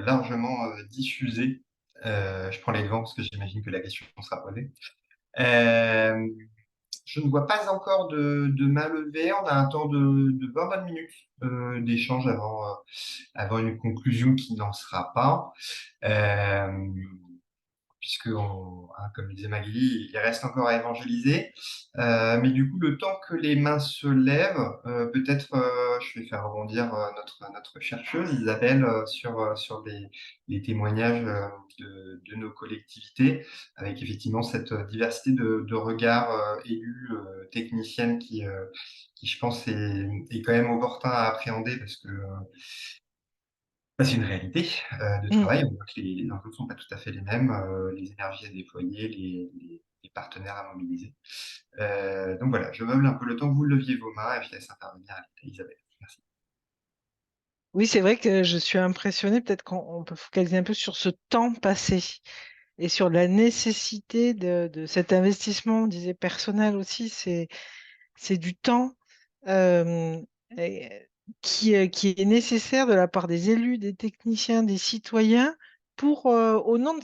largement diffusé. Je prends les devants parce que j'imagine que la question sera posée. Je ne vois pas encore de main levée. On a un temps de 20 bonnes minutes d'échange avant une conclusion qui n'en sera pas. Puisque, comme disait Magali, il reste encore à évangéliser. Mais du coup, le temps que les mains se lèvent, peut-être je vais faire rebondir notre chercheuse Isabelle sur les témoignages de nos collectivités, avec effectivement cette diversité de regards élus, techniciennes qui, je pense, est quand même opportun à appréhender parce que c'est une réalité de travail. On voit que les enjeux ne sont pas tout à fait les mêmes, les énergies à déployer, les partenaires à mobiliser. Donc voilà, je meuble un peu le temps que vous leviez vos mains et je laisse intervenir Isabelle. Merci. Oui, c'est vrai que je suis impressionnée. Peut-être qu'on peut focaliser un peu sur ce temps passé et sur la nécessité de cet investissement, on disait personnel aussi. C'est du temps euh, et- qui est nécessaire de la part des élus, des techniciens, des citoyens pour, au nom de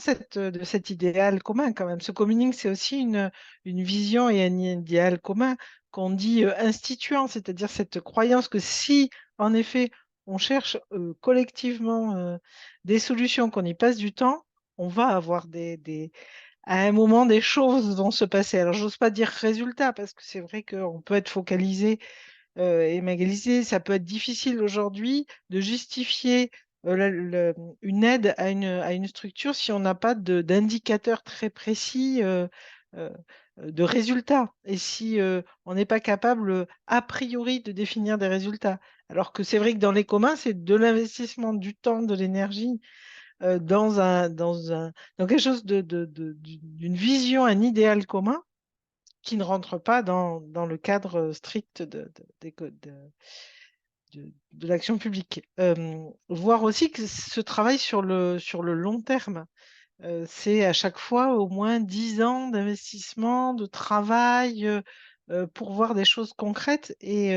cet idéal commun quand même. Ce communing, c'est aussi une vision et un idéal commun qu'on dit instituant, c'est-à-dire cette croyance que si, en effet, on cherche collectivement des solutions, qu'on y passe du temps, on va avoir à un moment, des choses vont se passer. Alors, j'ose pas dire résultat, parce que c'est vrai qu'on peut être focalisé et magalisé. Ça peut être difficile aujourd'hui de justifier une aide à une structure si on n'a pas d'indicateurs très précis euh, de résultats et si on n'est pas capable, a priori, de définir des résultats. Alors que c'est vrai que dans les communs, c'est de l'investissement du temps, de l'énergie dans quelque chose d'une vision, un idéal commun qui ne rentre pas dans le cadre strict de l'action publique. Voir aussi que ce travail sur le long terme, c'est à chaque fois au moins 10 ans d'investissement, de travail pour voir des choses concrètes. Et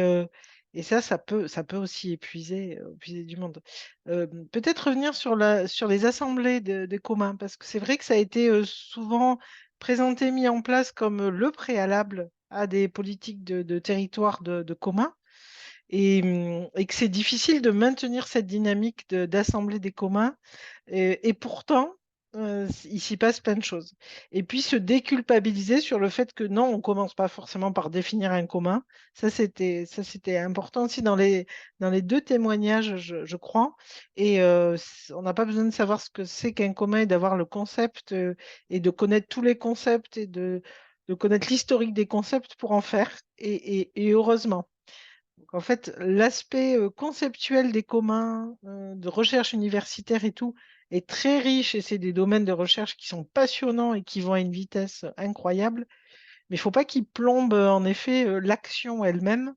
ça peut aussi épuiser du monde. Peut-être revenir sur les assemblées des communs, parce que c'est vrai que ça a été souvent présenté, mis en place comme le préalable à des politiques de territoire de communs et que c'est difficile de maintenir cette dynamique d'assemblée des communs. Et pourtant, il s'y passe plein de choses. Et puis se déculpabiliser sur le fait que non, on commence pas forcément par définir un commun. Ça, c'était important aussi dans les deux témoignages, je crois. Et on n'a pas besoin de savoir ce que c'est qu'un commun et d'avoir le concept et de connaître tous les concepts et de connaître l'historique des concepts pour en faire. Et heureusement. Donc, en fait, l'aspect conceptuel des communs, de recherche universitaire et tout, est très riche et c'est des domaines de recherche qui sont passionnants et qui vont à une vitesse incroyable. Mais il ne faut pas qu'ils plombent en effet l'action elle-même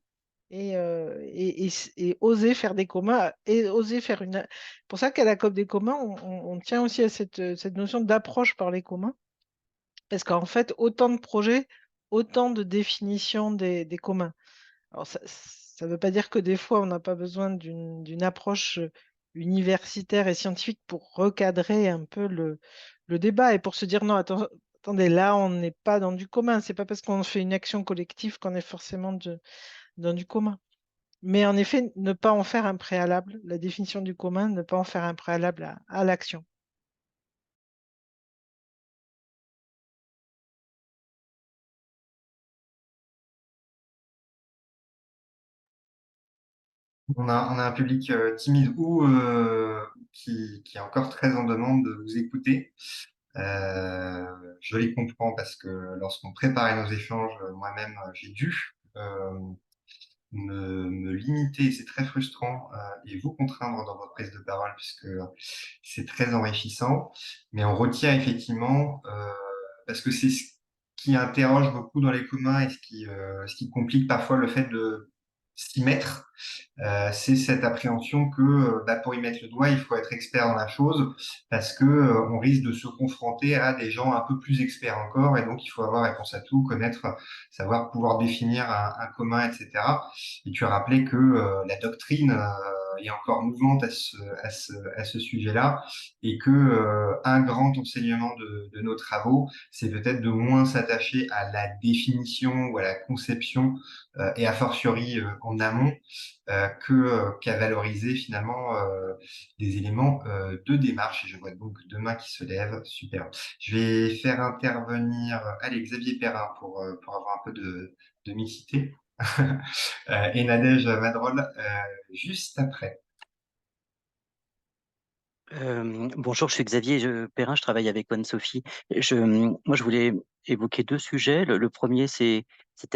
et oser faire des communs et oser faire une. Pour ça qu'à la COP des communs, on tient aussi à cette notion d'approche par les communs, parce qu'en fait, autant de projets, autant de définitions des communs. Alors, ça ne veut pas dire que des fois, on n'a pas besoin d'une approche universitaire et scientifique pour recadrer un peu le débat et pour se dire non, attendez, là, on n'est pas dans du commun. C'est pas parce qu'on fait une action collective qu'on est forcément dans du commun. Mais en effet, ne pas en faire un préalable, la définition du commun, ne pas en faire un préalable à l'action. On a un public timide ou qui est encore très en demande de vous écouter. Je les comprends parce que lorsqu'on préparait nos échanges, moi-même, j'ai dû me limiter, c'est très frustrant, et vous contraindre dans votre prise de parole puisque c'est très enrichissant. Mais on retient effectivement, parce que c'est ce qui interroge beaucoup dans les communs et ce qui complique parfois le fait de s'y mettre, c'est cette appréhension que pour y mettre le doigt, il faut être expert dans la chose parce que on risque de se confronter à des gens un peu plus experts encore et donc il faut avoir réponse à tout, connaître, savoir pouvoir définir un commun, etc. Et tu as rappelé que la doctrine est encore mouvante à ce sujet-là et que un grand enseignement de nos travaux, c'est peut-être de moins s'attacher à la définition ou à la conception et a fortiori en amont qu'à valoriser finalement des éléments de démarche. Et je vois donc deux mains qui se lèvent. Super. Je vais faire intervenir allez, Xavier Perrin pour avoir un peu de mixité. Et Nadège Madrol juste après. Bonjour, je suis Xavier Perrin, je travaille avec Anne-Sophie. Moi, je voulais évoquer deux sujets. Le premier, c'était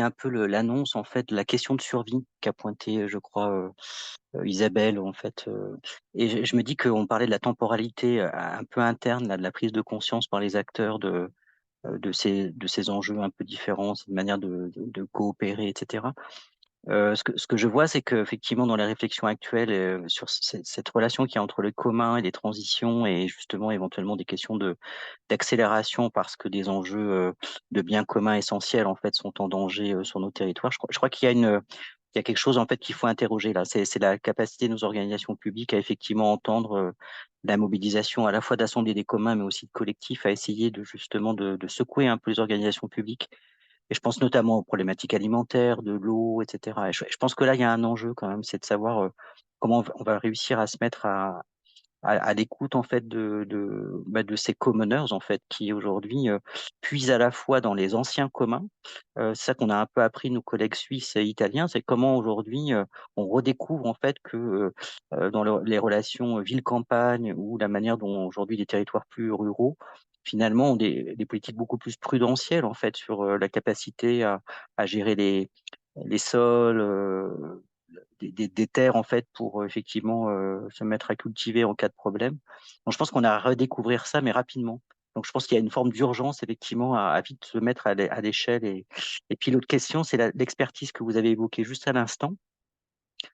un peu l'annonce, en fait, de la question de survie qu'a pointé, je crois, Isabelle, en fait. Et je me dis qu'on parlait de la temporalité un peu interne, là, de la prise de conscience par les acteurs de ces enjeux un peu différents, cette manière de coopérer, etc. Ce que je vois, c'est qu'effectivement, dans les réflexions actuelles sur cette relation qu'il y a entre le commun et les transitions et justement éventuellement des questions d'accélération parce que des enjeux de biens communs essentiels en fait sont en danger sur nos territoires. Je crois qu'il y a quelque chose en fait qu'il faut interroger là. C'est la capacité de nos organisations publiques à effectivement entendre la mobilisation à la fois d'assembler des communs mais aussi de collectifs à essayer de justement de secouer un peu les organisations publiques et je pense notamment aux problématiques alimentaires, de l'eau, etc. Et je pense que là, il y a un enjeu quand même, c'est de savoir comment on va réussir à se mettre à l'écoute en fait de ces commoners en fait qui aujourd'hui puisent à la fois dans les anciens communs. C'est ça qu'on a un peu appris nos collègues suisses et italiens, c'est comment aujourd'hui on redécouvre en fait que dans les relations ville-campagne ou la manière dont aujourd'hui les territoires plus ruraux finalement ont des politiques beaucoup plus prudentielles en fait sur la capacité à gérer les sols, des terres en fait pour effectivement se mettre à cultiver en cas de problème. Donc je pense qu'on a à redécouvrir ça, mais rapidement. Donc je pense qu'il y a une forme d'urgence effectivement à vite se mettre à l'échelle. Et puis l'autre question, c'est l'expertise que vous avez évoquée juste à l'instant,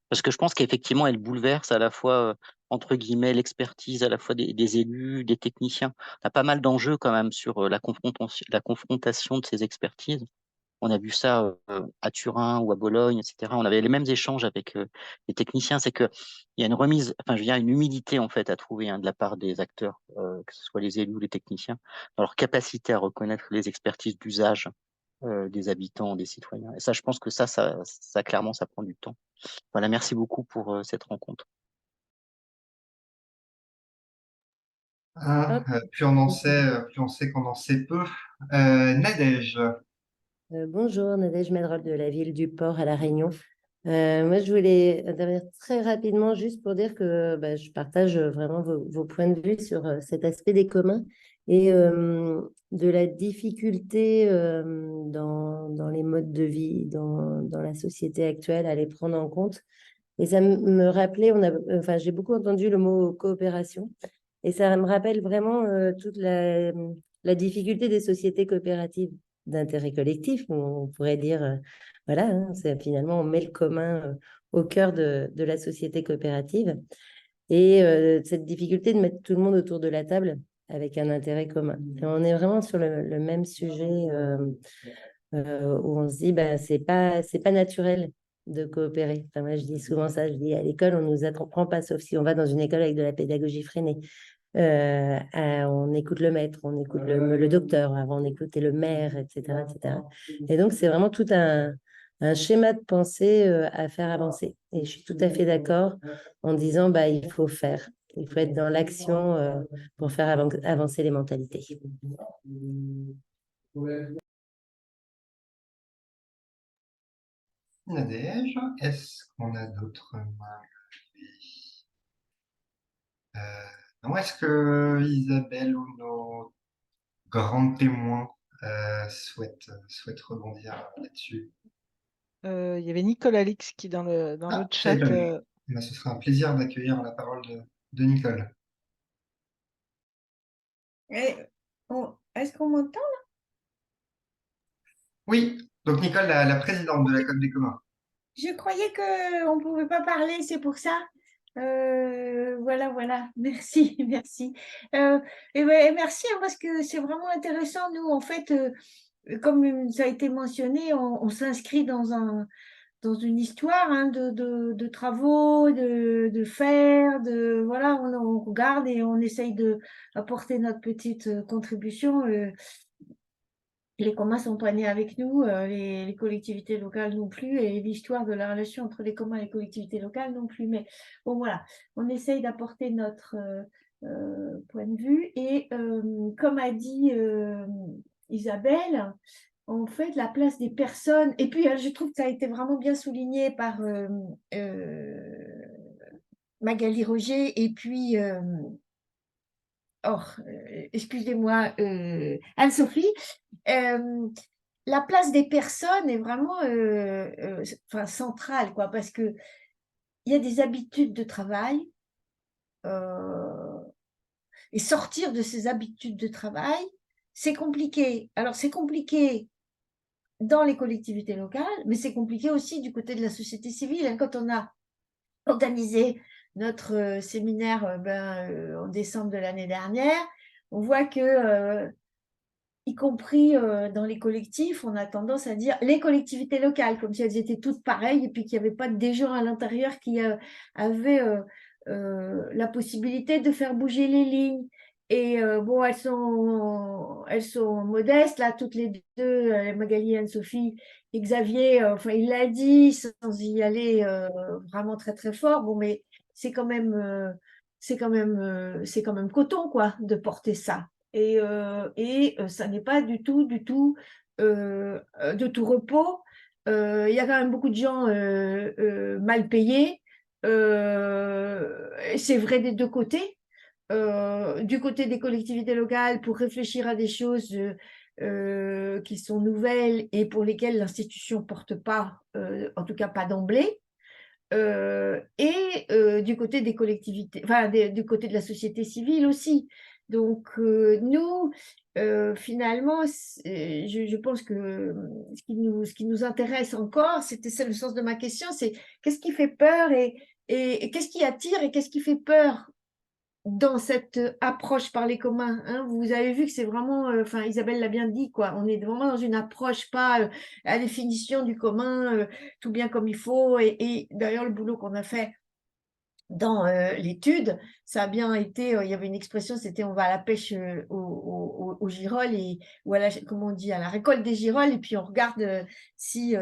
parce que je pense qu'effectivement elle bouleverse à la fois entre guillemets l'expertise à la fois des élus, des techniciens. On a pas mal d'enjeux quand même sur la confrontation de ces expertises. On a vu ça à Turin ou à Bologne, etc. On avait les mêmes échanges avec les techniciens. C'est que il y a une remise, enfin, je veux dire, une humilité en fait à trouver de la part des acteurs, que ce soit les élus ou les techniciens, dans leur capacité à reconnaître les expertises d'usage des habitants, des citoyens. Et ça, je pense que ça clairement, ça prend du temps. Voilà, merci beaucoup pour cette rencontre. Hein, Hop. plus on sait qu'on en sait peu. Nadège. Bonjour, Nadège Medrol de la ville du Port à La Réunion. Moi, je voulais intervenir très rapidement juste pour dire que je partage vraiment vos points de vue sur cet aspect des communs et de la difficulté dans les modes de vie, dans la société actuelle à les prendre en compte. Et ça me rappelait, j'ai beaucoup entendu le mot coopération et ça me rappelle vraiment toute la difficulté des sociétés coopératives. d'intérêt collectif. On pourrait dire, voilà, hein, finalement, on met le commun au cœur de la société coopérative. Et cette difficulté de mettre tout le monde autour de la table avec un intérêt commun. Et on est vraiment sur le même sujet où on se dit, bah, c'est pas naturel de coopérer. Enfin, moi, je dis souvent ça, je dis à l'école, on ne nous apprend pas, sauf si on va dans une école avec de la pédagogie freinée. On écoute le maître, on écoute le docteur, avant on écoutait le maire, etc., etc. Et donc, c'est vraiment tout un schéma de pensée à faire avancer. Et je suis tout à fait d'accord en disant, bah, il faut faire. Il faut être dans l'action pour faire avancer les mentalités. Nadège, est-ce qu'on a d'autres mains levées? Non, est-ce que Isabelle ou nos grands témoins souhaitent rebondir là-dessus? Il y avait Nicole Alix qui, dans le Ah, je chat, savais pas vu. Ben, ce sera un plaisir d'accueillir la parole de Nicole. Est-ce qu'on m'entend? Oui, donc Nicole, la présidente de la COP des communs. Je croyais qu'on ne pouvait pas parler, c'est pour ça. Voilà. Merci, merci. Merci hein, parce que c'est vraiment intéressant. Nous, en fait, comme ça a été mentionné, on s'inscrit dans une histoire hein, de travaux, de faire, voilà, on regarde et on essaye d'apporter notre petite contribution. Les communs sont pas nés avec nous, les collectivités locales non plus, et l'histoire de la relation entre les communs et les collectivités locales non plus. Mais bon, voilà, on essaye d'apporter notre point de vue. Et comme a dit Isabelle, en fait, la place des personnes, et puis je trouve que ça a été vraiment bien souligné par Magali Roger et puis excusez-moi, Anne-Sophie, la place des personnes est vraiment centrale, quoi, parce qu'il y a des habitudes de travail et sortir de ces habitudes de travail, c'est compliqué. Alors, c'est compliqué dans les collectivités locales, mais c'est compliqué aussi du côté de la société civile. Quand on a organisé notre séminaire en décembre de l'année dernière, on voit que y compris dans les collectifs, on a tendance à dire les collectivités locales, comme si elles étaient toutes pareilles et puis qu'il n'y avait pas des gens à l'intérieur qui avaient la possibilité de faire bouger les lignes. Et bon, elles sont modestes, là, toutes les deux, Magali et Anne-Sophie, et Xavier, enfin, il l'a dit sans y aller vraiment très, très fort. Bon, mais c'est quand même coton, quoi, de porter ça. Et ça n'est pas du tout de tout repos. Il y a quand même beaucoup de gens mal payés. C'est vrai des deux côtés. Du côté des collectivités locales, pour réfléchir à des choses qui sont nouvelles et pour lesquelles l'institution ne porte pas, en tout cas pas d'emblée. Et du côté des collectivités, enfin du côté de la société civile aussi. Donc nous, finalement, je pense que ce qui nous intéresse encore, c'est le sens de ma question, c'est qu'est-ce qui fait peur et qu'est-ce qui attire et qu'est-ce qui fait peur dans cette approche par les communs, hein. Vous avez vu que c'est vraiment, enfin Isabelle l'a bien dit, quoi. On est vraiment dans une approche pas à définition du commun, tout bien comme il faut. Et d'ailleurs, le boulot qu'on a fait dans l'étude, ça a bien été, il y avait une expression, c'était on va à la pêche aux girolles, ou comment on dit, à la récolte des girolles, et puis on regarde si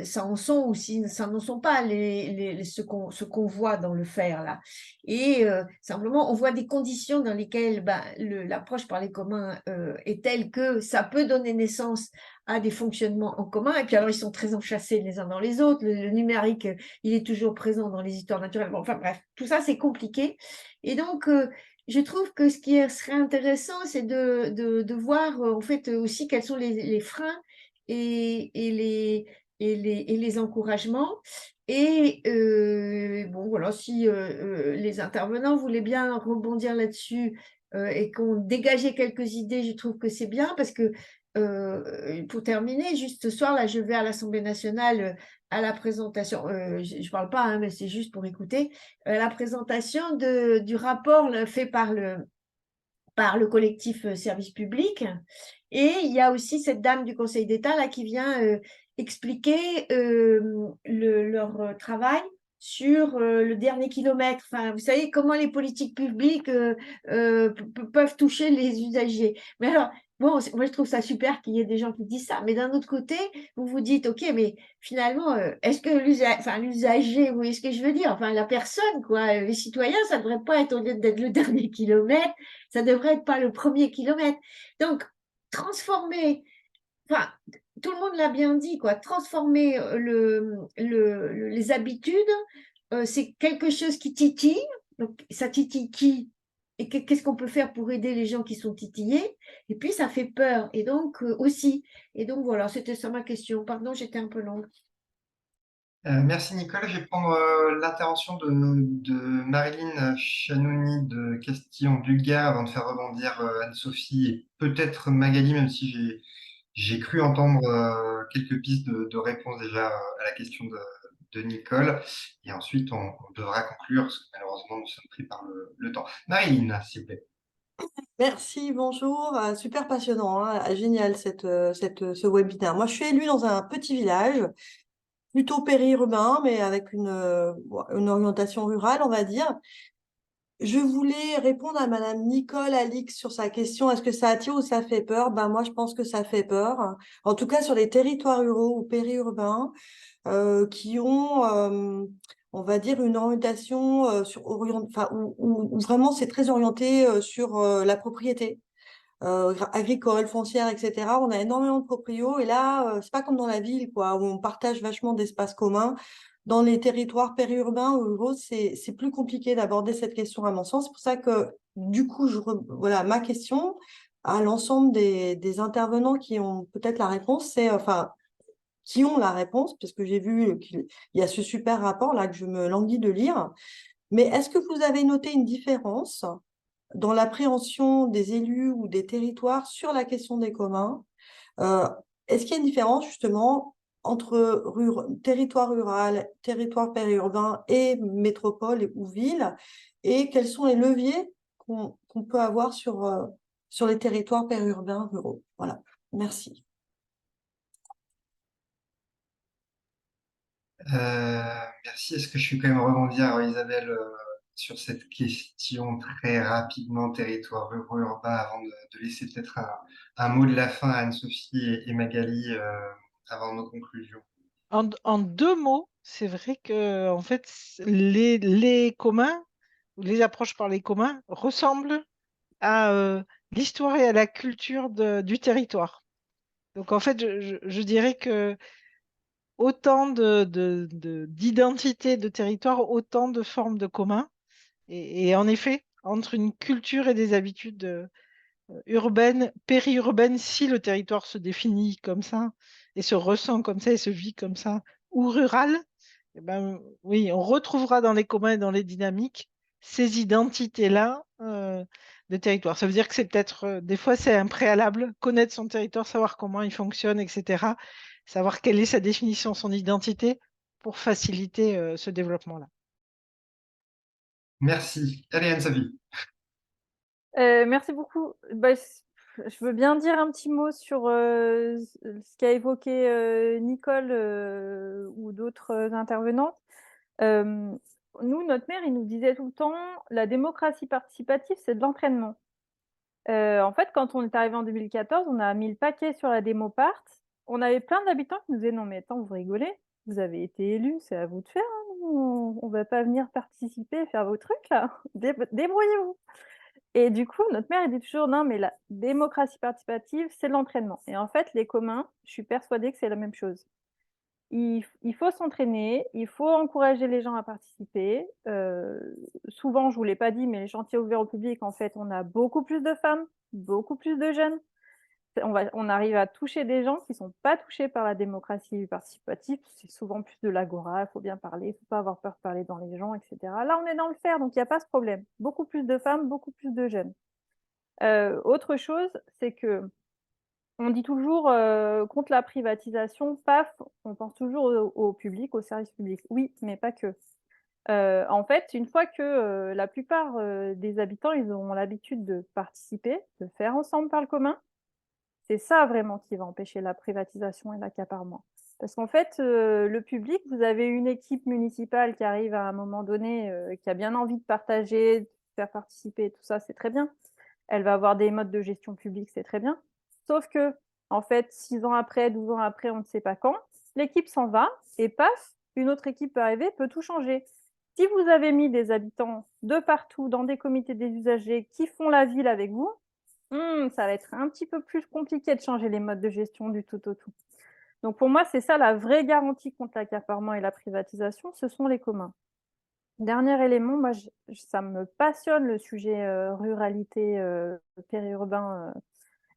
ça en sont ou si ça n'en sont pas, ce qu'on voit dans le fer là. Et simplement, on voit des conditions dans lesquelles l'approche par les communs est telle que ça peut donner naissance à des fonctionnements en commun. Et puis alors, ils sont très enchâssés les uns dans les autres. Le numérique, il est toujours présent dans les histoires naturelles. Bon, enfin bref, tout ça, c'est compliqué. Et donc, je trouve que ce qui serait intéressant, c'est de voir en fait aussi quels sont les freins et les encouragements. Et bon, voilà, si les intervenants voulaient bien rebondir là-dessus et qu'on dégageait quelques idées, je trouve que c'est bien parce que pour terminer, juste ce soir, là, je vais à l'Assemblée nationale à la présentation, je ne parle pas, hein, mais c'est juste pour écouter, la présentation du rapport fait par le collectif Service Public. Et il y a aussi cette dame du Conseil d'État là qui vient expliquer leur travail sur le dernier kilomètre. Enfin, vous savez comment les politiques publiques peuvent toucher les usagers. Mais alors, bon, moi je trouve ça super qu'il y ait des gens qui disent ça. Mais d'un autre côté, vous vous dites, ok, mais finalement, est-ce que l'usager, vous voyez ce que je veux dire? Enfin, la personne, quoi, les citoyens, ça ne devrait pas être, au lieu d'être le dernier kilomètre, ça devrait être pas le premier kilomètre. Donc, transformer, enfin, tout le monde l'a bien dit, quoi, transformer les habitudes, c'est quelque chose qui titille. Donc, ça titille qui? Et qu'est-ce qu'on peut faire pour aider les gens qui sont titillés? Et puis, ça fait peur. Et donc, aussi. Et donc, voilà, c'était ça ma question. Pardon, j'étais un peu longue. Merci Nicole. Je vais prendre l'intervention de Marilyn Chanouni de Castillon-Bulgare avant de faire rebondir Anne-Sophie et peut-être Magali, même si j'ai cru entendre quelques pistes de réponse déjà à la question de Nicole. Et ensuite, on devra conclure, parce que malheureusement, nous sommes pris par le temps. Marilyn, s'il vous plaît. Merci, bonjour. Super passionnant, hein, génial ce webinaire. Moi, je suis élue dans un petit village, plutôt périurbain, mais avec une orientation rurale, on va dire. Je voulais répondre à Madame Nicole Alix sur sa question, est-ce que ça attire ou ça fait peur? Ben, moi, je pense que ça fait peur. En tout cas, sur les territoires ruraux ou périurbains, qui ont, on va dire, une orientation où vraiment c'est très orienté sur la propriété agricole, foncière, etc. On a énormément de proprios et là, c'est pas comme dans la ville, quoi, où on partage vachement d'espaces communs. Dans les territoires périurbains ou ruraux, c'est plus compliqué d'aborder cette question à mon sens. C'est pour ça que, du coup, voilà, ma question à l'ensemble des intervenants qui ont peut-être la réponse, c'est, enfin, qui ont la réponse, parce que j'ai vu qu'il y a ce super rapport là que je me languis de lire. Mais est-ce que vous avez noté une différence dans l'appréhension des élus ou des territoires sur la question des communs? Est-ce qu'il y a une différence justement entre territoire rural, territoire périurbain et métropole ou ville? Et quels sont les leviers qu'on peut avoir sur les territoires périurbains ruraux? Voilà, merci. Merci. Est-ce que je suis quand même rebondir, Isabelle, sur cette question très rapidement, territoire ruraux, urbain, avant de laisser peut-être un mot de la fin à Anne-Sophie et Magali avant nos conclusions. En deux mots, c'est vrai que en fait, les communs, ou les approches par les communs, ressemblent à l'histoire et à la culture du territoire. Donc en fait, je dirais que autant d'identités de territoire, autant de formes de communs. Et en effet, entre une culture et des habitudes urbaines, périurbaines, si le territoire se définit comme ça, et se ressent comme ça, et se vit comme ça, ou rural, eh ben, oui, on retrouvera dans les communs et dans les dynamiques ces identités-là de territoire. Ça veut dire que c'est peut-être, des fois, c'est un préalable, connaître son territoire, savoir comment il fonctionne, etc. Savoir quelle est sa définition, son identité, pour faciliter ce développement-là. Merci. Allez, Anne-Sophie. Merci beaucoup. Bah, je veux bien dire un petit mot sur ce qu'a évoqué Nicole ou d'autres intervenantes. Nous, notre maire, il nous disait tout le temps, la démocratie participative, c'est de l'entraînement. En fait, quand on est arrivé en 2014, on a mis le paquet sur la démopart. On avait plein d'habitants qui nous disaient, non mais attends, vous rigolez, vous avez été élus, c'est à vous de faire, hein, on ne va pas venir participer, faire vos trucs là, débrouillez-vous. Et du coup, notre maire, il dit toujours, non, mais la démocratie participative, c'est de l'entraînement. Et en fait, les communs, je suis persuadée que c'est la même chose. Il faut s'entraîner, il faut encourager les gens à participer. Souvent, je ne vous l'ai pas dit, mais les chantiers ouverts au public, en fait, on a beaucoup plus de femmes, beaucoup plus de jeunes. On arrive à toucher des gens qui ne sont pas touchés par la démocratie participative. C'est souvent plus de l'agora, il faut bien parler, il ne faut pas avoir peur de parler dans les gens, etc. Là, on est dans le faire, donc il n'y a pas ce problème. Beaucoup plus de femmes, beaucoup plus de jeunes. Autre chose, c'est que On dit toujours contre la privatisation, paf, on pense toujours au public, au service public. Oui, mais pas que. En fait, une fois que la plupart des habitants, ils auront l'habitude de participer, de faire ensemble par le commun, c'est ça vraiment qui va empêcher la privatisation et l'accaparement. Parce qu'en fait, le public, vous avez une équipe municipale qui arrive à un moment donné, qui a bien envie de partager, de faire participer, tout ça, c'est très bien. Elle va avoir des modes de gestion publique, c'est très bien. Sauf que, en fait, 6 ans après, 12 ans après, on ne sait pas quand, l'équipe s'en va et paf, une autre équipe peut arriver, peut tout changer. Si vous avez mis des habitants de partout dans des comités des usagers qui font la ville avec vous, ça va être un petit peu plus compliqué de changer les modes de gestion du tout au tout. Donc pour moi, c'est ça la vraie garantie contre l'accaparement et la privatisation, ce sont les communs. Dernier élément, moi, ça me passionne le sujet ruralité, périurbain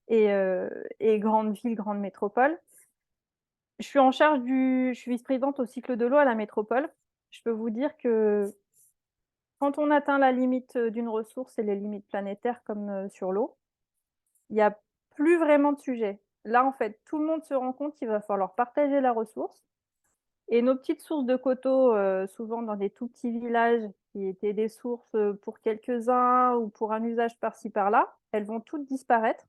et grandes villes, grandes métropoles. Je suis vice-présidente au cycle de l'eau à la métropole. Je peux vous dire que quand on atteint la limite d'une ressource et les limites planétaires comme sur l'eau, il n'y a plus vraiment de sujet. Là, en fait, tout le monde se rend compte qu'il va falloir partager la ressource. Et nos petites sources de coteaux, souvent dans des tout petits villages qui étaient des sources pour quelques-uns ou pour un usage par-ci par-là, elles vont toutes disparaître,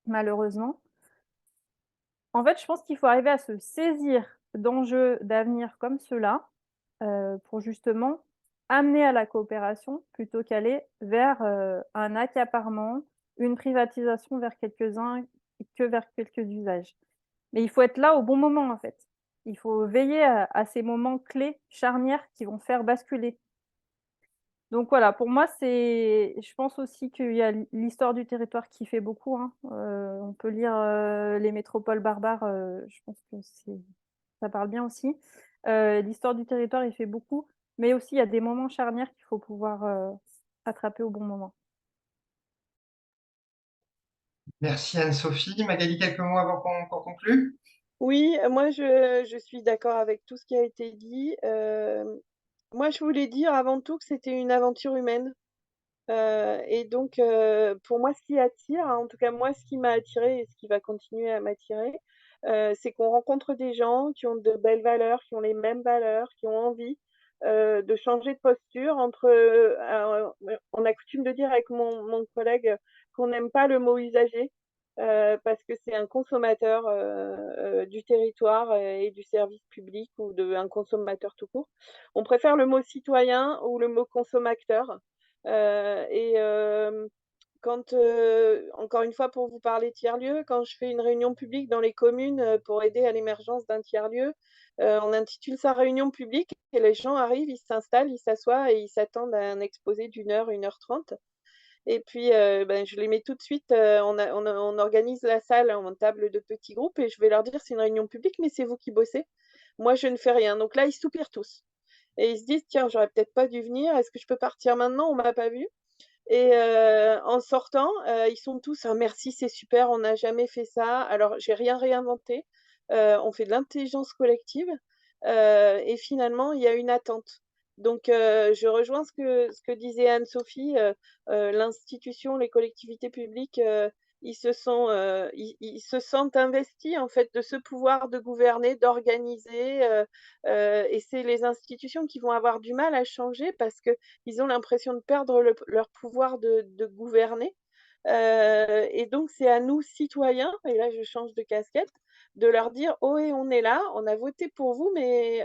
malheureusement. En fait, je pense qu'il faut arriver à se saisir d'enjeux d'avenir comme ceux-là pour justement amener à la coopération plutôt qu'aller vers un accaparement, une privatisation vers quelques-uns que vers quelques usages. Mais il faut être là au bon moment, en fait. Il faut veiller à ces moments clés, charnières qui vont faire basculer. Donc voilà, pour moi, je pense aussi qu'il y a l'histoire du territoire qui fait beaucoup, hein. On peut lire Les métropoles barbares, je pense que ça parle bien aussi. L'histoire du territoire, il fait beaucoup, mais aussi il y a des moments charnières qu'il faut pouvoir attraper au bon moment. Merci Anne-Sophie. Magali, quelques mots avant qu'on conclue? Oui, moi je suis d'accord avec tout ce qui a été dit. Moi je voulais dire avant tout que c'était une aventure humaine. Et donc pour moi ce qui attire, hein, en tout cas moi ce qui m'a attirée et ce qui va continuer à m'attirer, c'est qu'on rencontre des gens qui ont de belles valeurs, qui ont les mêmes valeurs, qui ont envie de changer de posture on a coutume de dire avec mon collègue qu'on n'aime pas le mot usager parce que c'est un consommateur du territoire et du service public ou un consommateur tout court. On préfère le mot citoyen ou le mot consommateur. Quand, encore une fois, pour vous parler tiers-lieu, quand je fais une réunion publique dans les communes pour aider à l'émergence d'un tiers-lieu, on intitule ça réunion publique et les gens arrivent, ils s'installent, ils s'assoient et ils s'attendent à un exposé d'une heure, 1h30. Et puis, je les mets tout de suite, on organise la salle en table de petits groupes et je vais leur dire c'est une réunion publique, mais c'est vous qui bossez. Moi, je ne fais rien. Donc là, ils soupirent tous. Et ils se disent, tiens, j'aurais peut-être pas dû venir, est-ce que je peux partir maintenant? On m'a pas vu. Et en sortant, ils sont tous: «Ah merci, c'est super, on n'a jamais fait ça». Alors j'ai rien réinventé, on fait de l'intelligence collective, et finalement il y a une attente. Donc je rejoins ce que disait Anne-Sophie, l'institution, les collectivités publiques, ils se sentent investis en fait de ce pouvoir de gouverner, d'organiser, et c'est les institutions qui vont avoir du mal à changer parce que ils ont l'impression de perdre leur pouvoir de gouverner. Et donc, c'est à nous, citoyens, et là je change de casquette, de leur dire, oh, et on est là, on a voté pour vous, mais,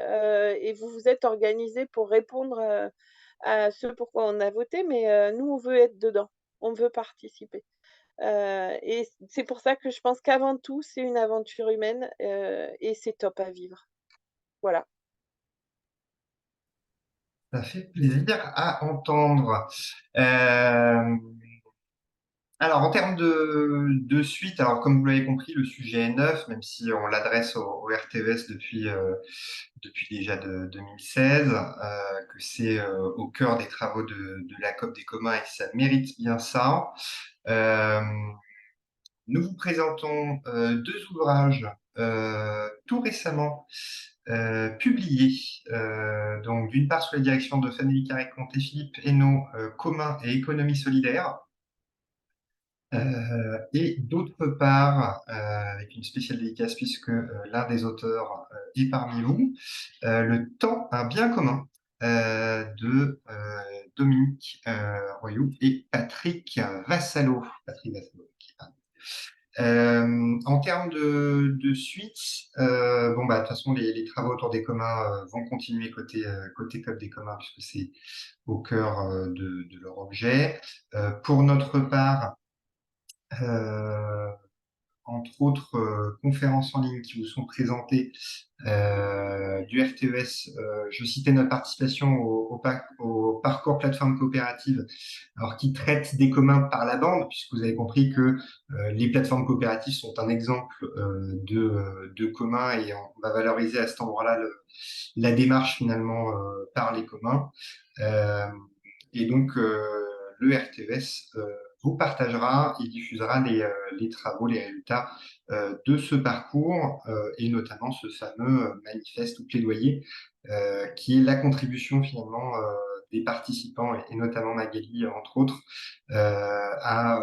et vous vous êtes organisés pour répondre à ce pourquoi on a voté, mais nous, on veut être dedans, on veut participer. Et c'est pour ça que je pense qu'avant tout, c'est une aventure humaine et c'est top à vivre. Voilà. Ça fait plaisir à entendre. Euh, Alors, en termes de suite, alors comme vous l'avez compris, le sujet est neuf, même si on l'adresse au RTES depuis déjà 2016, que c'est au cœur des travaux de la COP des communs et ça mérite bien ça. Euh, Nous vous présentons deux ouvrages tout récemment publiés. Donc, d'une part, sous la direction de Fanny Carré-Comte et Philippe Hainaut, Commun et économie solidaire. Et d'autre part, avec une spéciale dédicace puisque l'un des auteurs est parmi vous, le temps, un bien commun de Dominique Royoux et Patrick Vassallo. Patrick Vassallo, en termes de suite, bon bah de toute façon les travaux autour des communs vont continuer côté Code des communs puisque c'est au cœur de leur objet. Pour notre part, entre autres conférences en ligne qui vous sont présentées du RTES. Je citais notre participation au parcours plateforme coopérative, alors qui traite des communs par la bande, puisque vous avez compris que les plateformes coopératives sont un exemple de commun et on va valoriser à cet endroit-là la démarche finalement par les communs. Et donc le RTES vous partagera et diffusera les travaux, les résultats de ce parcours et notamment ce fameux manifeste ou plaidoyer qui est la contribution finalement des participants et notamment Magali entre autres à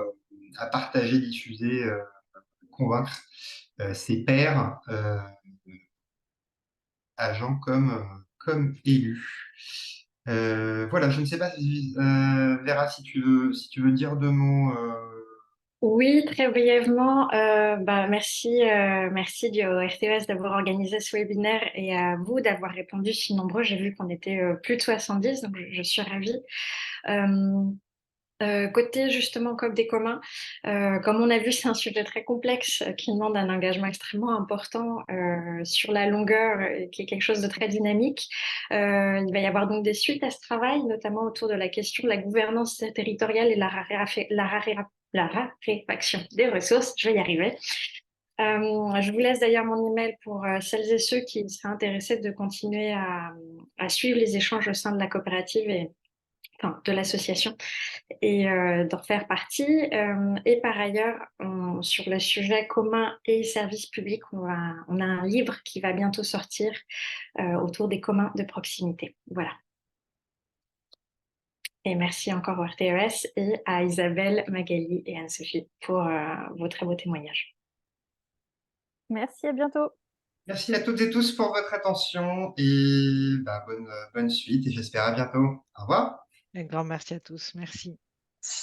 partager, diffuser, convaincre ses pairs, agents comme élus. Voilà, je ne sais pas, Vera, si tu veux dire deux mots. Oui, très brièvement, merci au RTES d'avoir organisé ce webinaire et à vous d'avoir répondu si nombreux. J'ai vu qu'on était plus de 70, donc je suis ravie. Côté justement COP des communs, comme on a vu, c'est un sujet très complexe qui demande un engagement extrêmement important sur la longueur, qui est quelque chose de très dynamique. Il va y avoir donc des suites à ce travail, notamment autour de la question de la gouvernance territoriale et la raréfaction des ressources. Je vais y arriver. Je vous laisse d'ailleurs mon email pour celles et ceux qui seraient intéressés de continuer à suivre les échanges au sein de la coopérative et enfin, de l'association et d'en faire partie. Et par ailleurs, sur le sujet commun et services publics, on a un livre qui va bientôt sortir autour des communs de proximité. Voilà. Et merci encore au RTES et à Isabelle, Magali et Anne-Sophie pour vos très beaux témoignages. Merci, à bientôt. Merci à toutes et tous pour votre attention et bonne suite et j'espère à bientôt. Au revoir. Un grand merci à tous. Merci.